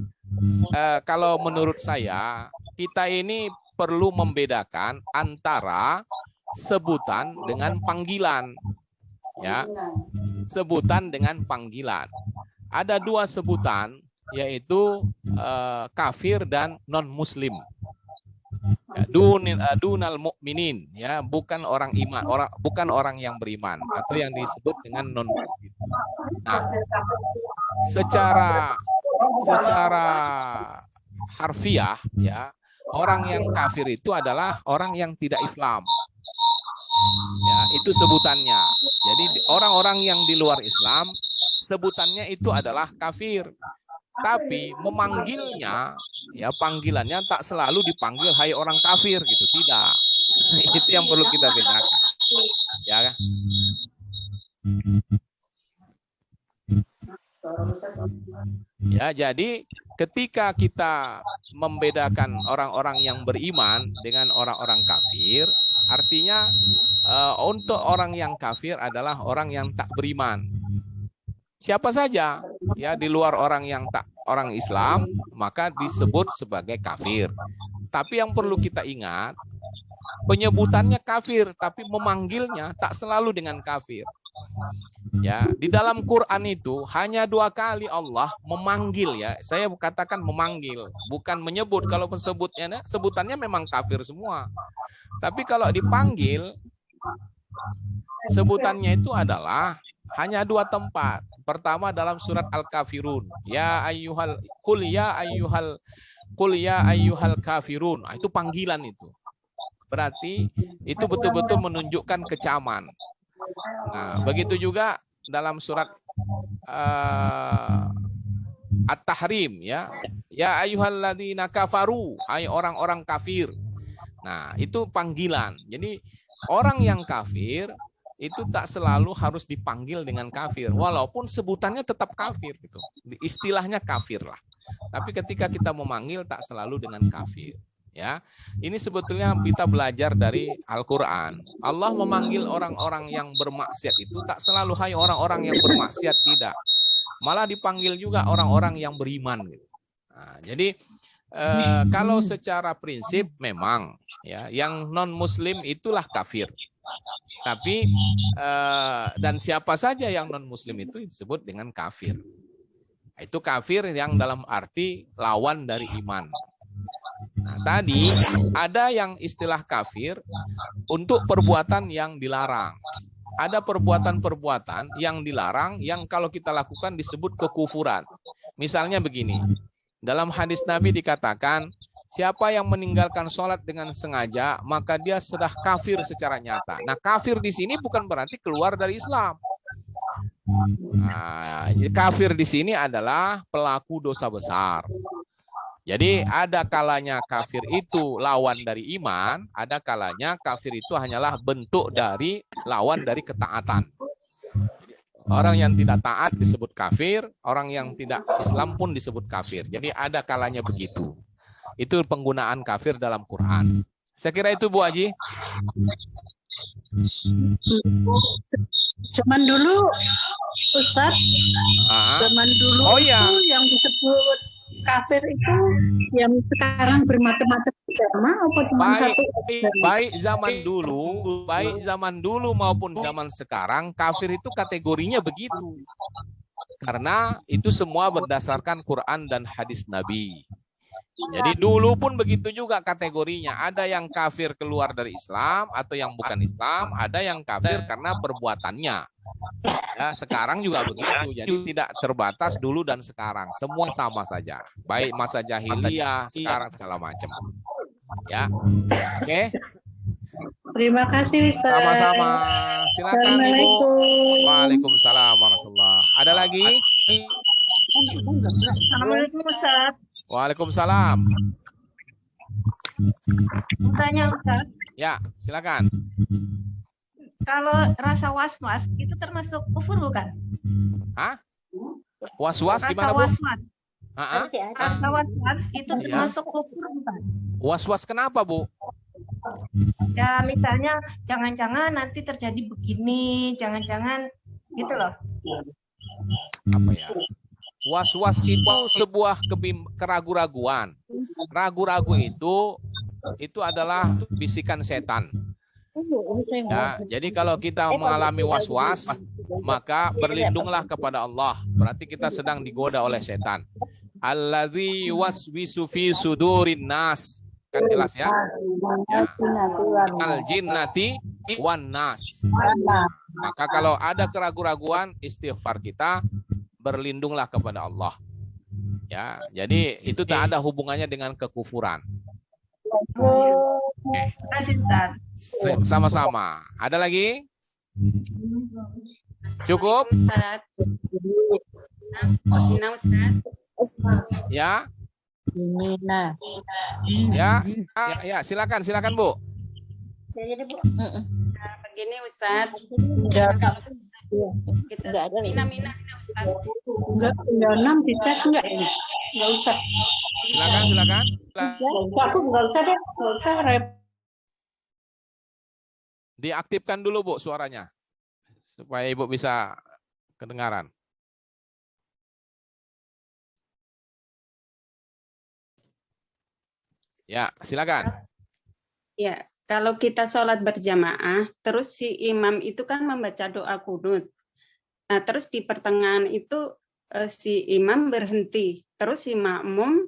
[SPEAKER 1] kalau menurut saya kita ini perlu membedakan antara sebutan dengan panggilan. Ya. Sebutan dengan panggilan. Ada dua sebutan, yaitu kafir dan non muslim. Ya, dunal mukminin, ya, bukan orang iman, bukan orang yang beriman, atau yang disebut dengan non muslim. Nah, secara harfiah, ya, orang yang kafir itu adalah orang yang tidak Islam. Ya, itu sebutannya. Jadi orang-orang yang di luar Islam sebutannya itu adalah kafir. Tapi memanggilnya, ya panggilannya tak selalu dipanggil hai orang kafir gitu, tidak. Itu yang perlu kita bedakan. Ya. Ya, jadi ketika kita membedakan orang-orang yang beriman dengan orang-orang kafir, artinya untuk orang yang kafir adalah orang yang tak beriman. Siapa saja ya di luar orang Islam maka disebut sebagai kafir. Tapi yang perlu kita ingat, penyebutannya kafir tapi memanggilnya tak selalu dengan kafir. Ya, di dalam Quran itu hanya 2 kali Allah memanggil, ya. Saya katakan memanggil, bukan menyebut. Kalau sebutannya memang kafir semua. Tapi kalau dipanggil, sebutannya itu adalah hanya 2 tempat. Pertama dalam surat Al-Kafirun. Ya ayyuhal qul ya ayyuhal kafirun. Nah, itu panggilan itu. Berarti itu betul-betul menunjukkan kecaman. Nah, begitu juga dalam surat At-Tahrim, ya. Ya ayyuhalladzina kafaru, hai orang-orang kafir. Nah, itu panggilan. Jadi orang yang kafir itu tak selalu harus dipanggil dengan kafir, walaupun sebutannya tetap kafir gitu. Istilahnya kafir lah. Tapi ketika kita memanggil tak selalu dengan kafir, ya. Ini sebetulnya kita belajar dari Al-Qur'an. Allah memanggil orang-orang yang bermaksiat itu tak selalu hai orang-orang yang bermaksiat, tidak. Malah dipanggil juga orang-orang yang beriman gitu. Nah, jadi kalau secara prinsip memang ya yang non muslim itulah kafir. Tapi dan siapa saja yang non muslim itu disebut dengan kafir. Itu kafir yang dalam arti lawan dari iman. Nah, tadi ada yang istilah kafir untuk perbuatan yang dilarang. Ada perbuatan-perbuatan yang dilarang yang kalau kita lakukan disebut kekufuran. Misalnya begini, dalam hadis Nabi dikatakan, siapa yang meninggalkan sholat dengan sengaja, maka dia sudah kafir secara nyata. Nah, kafir di sini bukan berarti keluar dari Islam. Nah, kafir di sini adalah pelaku dosa besar. Jadi ada kalanya kafir itu lawan dari iman, ada kalanya kafir itu hanyalah bentuk dari lawan dari ketaatan. Orang yang tidak taat disebut kafir, orang yang tidak Islam pun disebut kafir. Jadi ada kalanya begitu. Itu penggunaan kafir dalam Quran. Saya kira itu Bu Haji.
[SPEAKER 8] Zaman dulu, Ustaz, zaman dulu itu yang disebut kafir itu yang sekarang bermacam-macam agama apa cuma satu?
[SPEAKER 1] Baik zaman dulu maupun zaman sekarang, kafir itu kategorinya begitu. Karena itu semua berdasarkan Quran dan hadis Nabi. Jadi dulu pun begitu juga kategorinya. Ada yang kafir keluar dari Islam atau yang bukan Islam, ada yang kafir karena perbuatannya. Ya, sekarang juga begitu. Jadi tidak terbatas dulu dan sekarang. Semua sama saja. Baik masa jahiliyah, sekarang segala macam. Ya. Oke.
[SPEAKER 8] Terima kasih, Ustaz.
[SPEAKER 1] Sama-sama. Silakan Ibu. Waalaikumsalam warahmatullahi. Ada lagi?
[SPEAKER 3] Assalamualaikum Ustaz.
[SPEAKER 1] Waalaikumsalam.
[SPEAKER 3] Tanya Ustaz.
[SPEAKER 1] Ya, silakan.
[SPEAKER 3] Kalau rasa was-was itu termasuk kufur bukan?
[SPEAKER 1] Hah? Was-was gimana, Bu?
[SPEAKER 3] Rasa was-was itu termasuk kufur bukan?
[SPEAKER 1] Was-was kenapa, Bu?
[SPEAKER 3] Ya misalnya jangan-jangan nanti terjadi begini, jangan-jangan gitu loh.
[SPEAKER 1] Apa ya? Was-was itu sebuah keraguan-raguan. Ragu-ragu itu adalah bisikan setan. Ya, jadi kalau kita mengalami was-was, maka berlindunglah kepada Allah. Berarti kita sedang digoda oleh setan. Alladzi waswisu fi sudurin nas. Kan jelas ya? Al jinnati wan nas. Maka kalau ada keraguan-raguan, istighfar kita, berlindunglah kepada Allah. Ya, jadi itu tak ada hubungannya dengan kekufuran. Oke. Sama-sama. Ada lagi? Cukup? Ya. Ya, silakan Bu.
[SPEAKER 5] Begini Ustaz.
[SPEAKER 8] Enggak ada. Enggak dites enggak ini? Enggak usah.
[SPEAKER 1] Silakan.
[SPEAKER 8] Aku enggak usah deh, enggak usah.
[SPEAKER 1] Diaktifkan dulu Bu suaranya supaya Ibu bisa kedengaran. Ya, silakan.
[SPEAKER 5] Ya, kalau kita sholat berjamaah, terus si imam itu kan membaca doa qunut. Nah, terus di pertengahan itu si imam berhenti, terus si makmum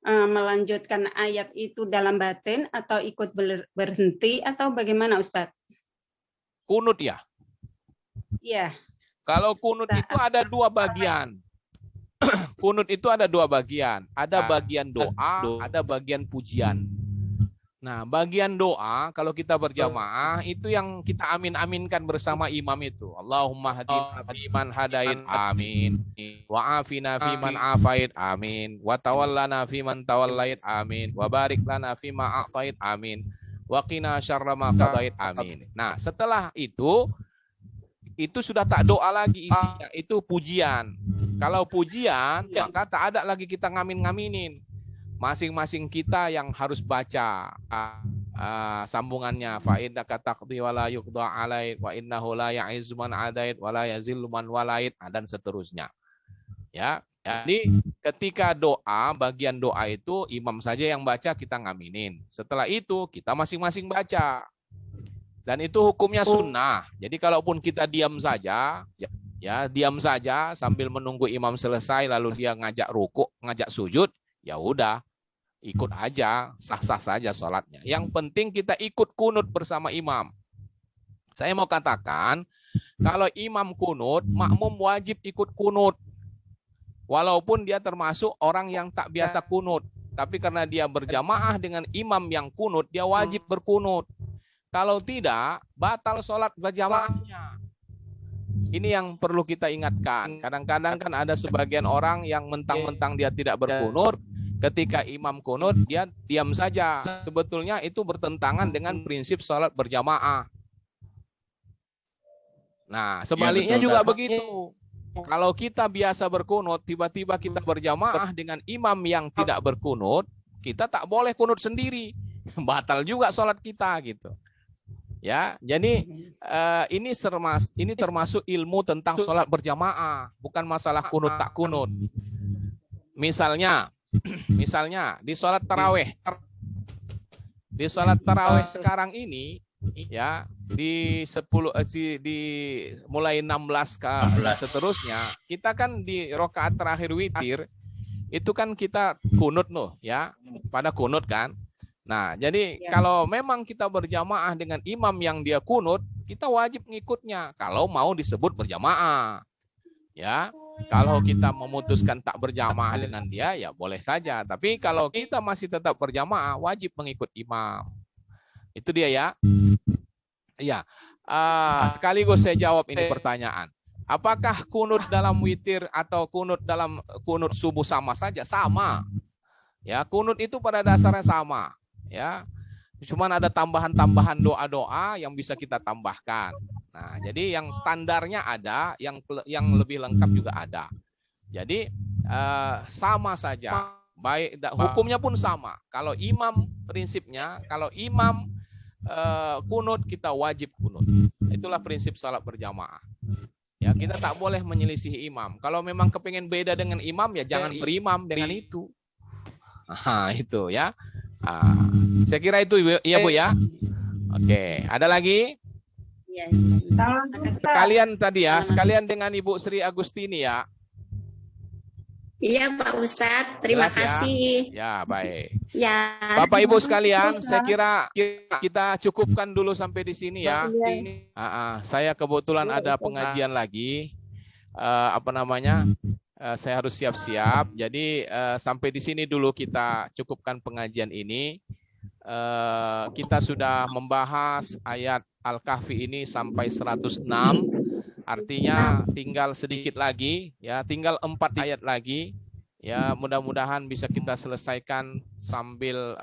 [SPEAKER 5] melanjutkan ayat itu dalam batin atau ikut berhenti atau bagaimana Ustadz?
[SPEAKER 1] Kunut ya?
[SPEAKER 5] Iya.
[SPEAKER 1] Kalau kunut itu ada dua bagian. Kunut itu ada dua bagian. Ada bagian doa, ada bagian pujian. Nah, bagian doa kalau kita berjamaah itu yang kita amin-aminkan bersama imam itu. Allahumma hadina fiman hadait, amin. Wa afina fiman afait, amin. Wa tawallana fiman tawallait, amin. Wa barik lana fima a'tait, amin. Wa qina syarra ma qadait, amin. Nah, setelah itu sudah tak doa lagi isinya, itu pujian. Kalau pujian, maka tak ada lagi kita ngamin-ngaminin. Masing-masing kita yang harus baca sambungannya. Fa innaka taqdi wa la yuqda 'alaik wa innahu la ya'izzu man 'adait wa la yazillu man walait, dan seterusnya. Ya. Jadi ketika doa, bagian doa itu imam saja yang baca, kita ngaminin. Setelah itu kita masing-masing baca. Dan itu hukumnya sunnah. Jadi kalaupun kita diam saja, ya diam saja sambil menunggu imam selesai lalu dia ngajak rukuk, ngajak sujud, ya udah. Ikut aja, sah-sah saja sholatnya. Yang penting kita ikut kunut bersama imam. Saya mau katakan, kalau imam kunut, makmum wajib ikut kunut. Walaupun dia termasuk orang yang tak biasa kunut. Tapi karena dia berjamaah dengan imam yang kunut, dia wajib berkunut. Kalau tidak, batal sholat berjamaahnya. Ini yang perlu kita ingatkan. Kadang-kadang kan ada sebagian orang yang mentang-mentang dia tidak berkunut, ketika imam kunut, dia diam saja. Sebetulnya itu bertentangan dengan prinsip sholat berjamaah. Nah, sebaliknya juga begitu. Kalau kita biasa berkunut, tiba-tiba kita berjamaah dengan imam yang tidak berkunut, kita tak boleh kunut sendiri. Batal juga sholat kita gitu. Ya, jadi ini termasuk ilmu tentang sholat berjamaah, bukan masalah kunut tak kunut. Misalnya di sholat taraweh. Di sholat taraweh sekarang ini ya di mulai 16 ke seterusnya, kita kan di rakaat terakhir witir itu kan kita kunut loh ya, pada kunut kan. Nah, jadi kalau memang kita berjamaah dengan imam yang dia kunut, kita wajib ngikutnya kalau mau disebut berjamaah. Ya. Kalau kita memutuskan tak berjamaah dengan dia, ya boleh saja. Tapi kalau kita masih tetap berjamaah, wajib mengikut imam. Itu dia ya. Iya. Sekaligus saya jawab ini pertanyaan. Apakah kunut dalam witir atau kunut dalam kunut subuh sama saja? Sama. Ya, kunut itu pada dasarnya sama. Ya. Cuman ada tambahan-tambahan doa-doa yang bisa kita tambahkan. Nah, jadi yang standarnya ada, yang lebih lengkap juga ada. Jadi sama saja. Baik, hukumnya pun sama. Kalau imam prinsipnya, kalau imam kunut, kita wajib kunut. Itulah prinsip salat berjamaah. Ya, kita tak boleh menyelisih imam. Kalau memang kepingin beda dengan imam, ya jangan berimam dengan itu. Nah, itu ya. Saya kira itu ya Bu ya. Oke, ada lagi? Sekalian tadi ya, sekalian dengan Ibu Sri Agustini ya.
[SPEAKER 9] Iya Pak Ustadz, terima kasih.
[SPEAKER 1] Ya, baik.
[SPEAKER 9] Ya.
[SPEAKER 1] Bapak Ibu sekalian, saya kira kita cukupkan dulu sampai di sini ya. Saya kebetulan ada pengajian lagi. Saya harus siap-siap. Jadi sampai di sini dulu kita cukupkan pengajian ini. Kita sudah membahas ayat Al-Kahfi ini sampai 106. Artinya tinggal sedikit lagi, ya, tinggal 4 ayat lagi. Ya, mudah-mudahan bisa kita selesaikan sambil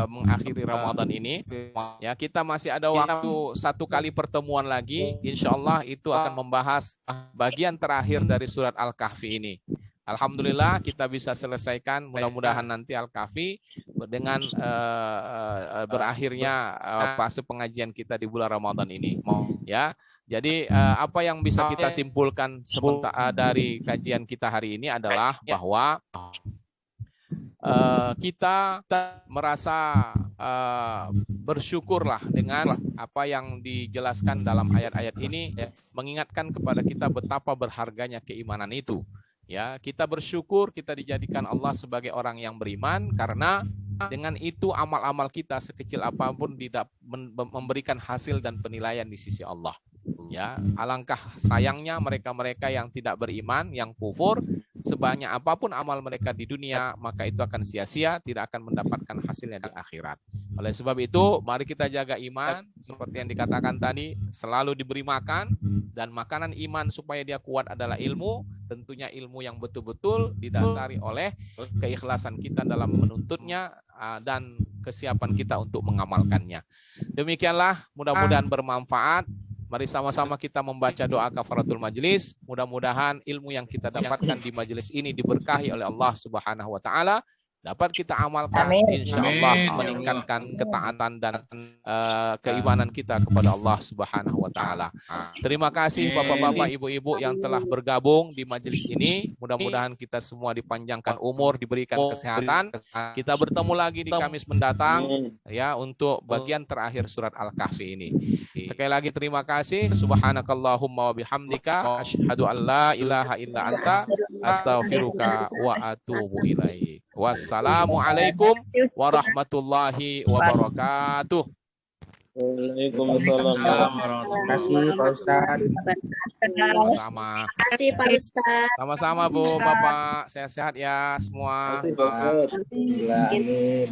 [SPEAKER 1] mengakhiri Ramadan ini. Ya, kita masih ada waktu 1 kali pertemuan lagi. Insya Allah itu akan membahas bagian terakhir dari surat Al-Kahfi ini. Alhamdulillah kita bisa selesaikan. Mudah-mudahan nanti Al-Kahfi dengan berakhirnya fase pengajian kita di bulan Ramadan ini. Ya. Jadi apa yang bisa kita simpulkan sementara dari kajian kita hari ini adalah bahwa kita merasa bersyukurlah dengan apa yang dijelaskan dalam ayat-ayat ini, mengingatkan kepada kita betapa berharganya keimanan itu. Ya, kita bersyukur kita dijadikan Allah sebagai orang yang beriman, karena dengan itu amal-amal kita sekecil apapun tidak memberikan hasil dan penilaian di sisi Allah. Ya, alangkah sayangnya mereka-mereka yang tidak beriman, yang kufur, sebanyak apapun amal mereka di dunia, maka itu akan sia-sia, tidak akan mendapatkan hasilnya di akhirat. Oleh sebab itu, mari kita jaga iman, seperti yang dikatakan tadi, selalu diberi makan, dan makanan iman supaya dia kuat adalah ilmu, tentunya ilmu yang betul-betul didasari oleh keikhlasan kita dalam menuntutnya, dan kesiapan kita untuk mengamalkannya. Demikianlah, mudah-mudahan bermanfaat. Mari sama-sama kita membaca doa kafaratul majelis. Mudah-mudahan ilmu yang kita dapatkan di majelis ini diberkahi oleh Allah Subhanahu wa taala, dapat kita amalkan, insya Allah meningkatkan ketaatan dan keimanan kita kepada Allah Subhanahu wa taala. Terima kasih Bapak-bapak, Ibu-ibu yang telah bergabung di majelis ini. Mudah-mudahan kita semua dipanjangkan umur, diberikan kesehatan. Kita bertemu lagi di Kamis mendatang ya, untuk bagian terakhir surat Al-Kahfi ini. Sekali lagi terima kasih. Subhanakallahumma wa bihamdika asyhadu an la ilaha illa anta astaghfiruka wa atubu ilaik. Wassalamualaikum warahmatullahi wabarakatuh.
[SPEAKER 7] Waalaikumsalam warahmatullahi
[SPEAKER 6] Terima kasih Pak Ustadz.
[SPEAKER 1] Sama-sama.
[SPEAKER 9] Terima kasih Pak Ustadz.
[SPEAKER 1] Sama-sama Bu, Bapak. Sehat-sehat ya semua.
[SPEAKER 7] Terima kasih, Pak.
[SPEAKER 6] Amin.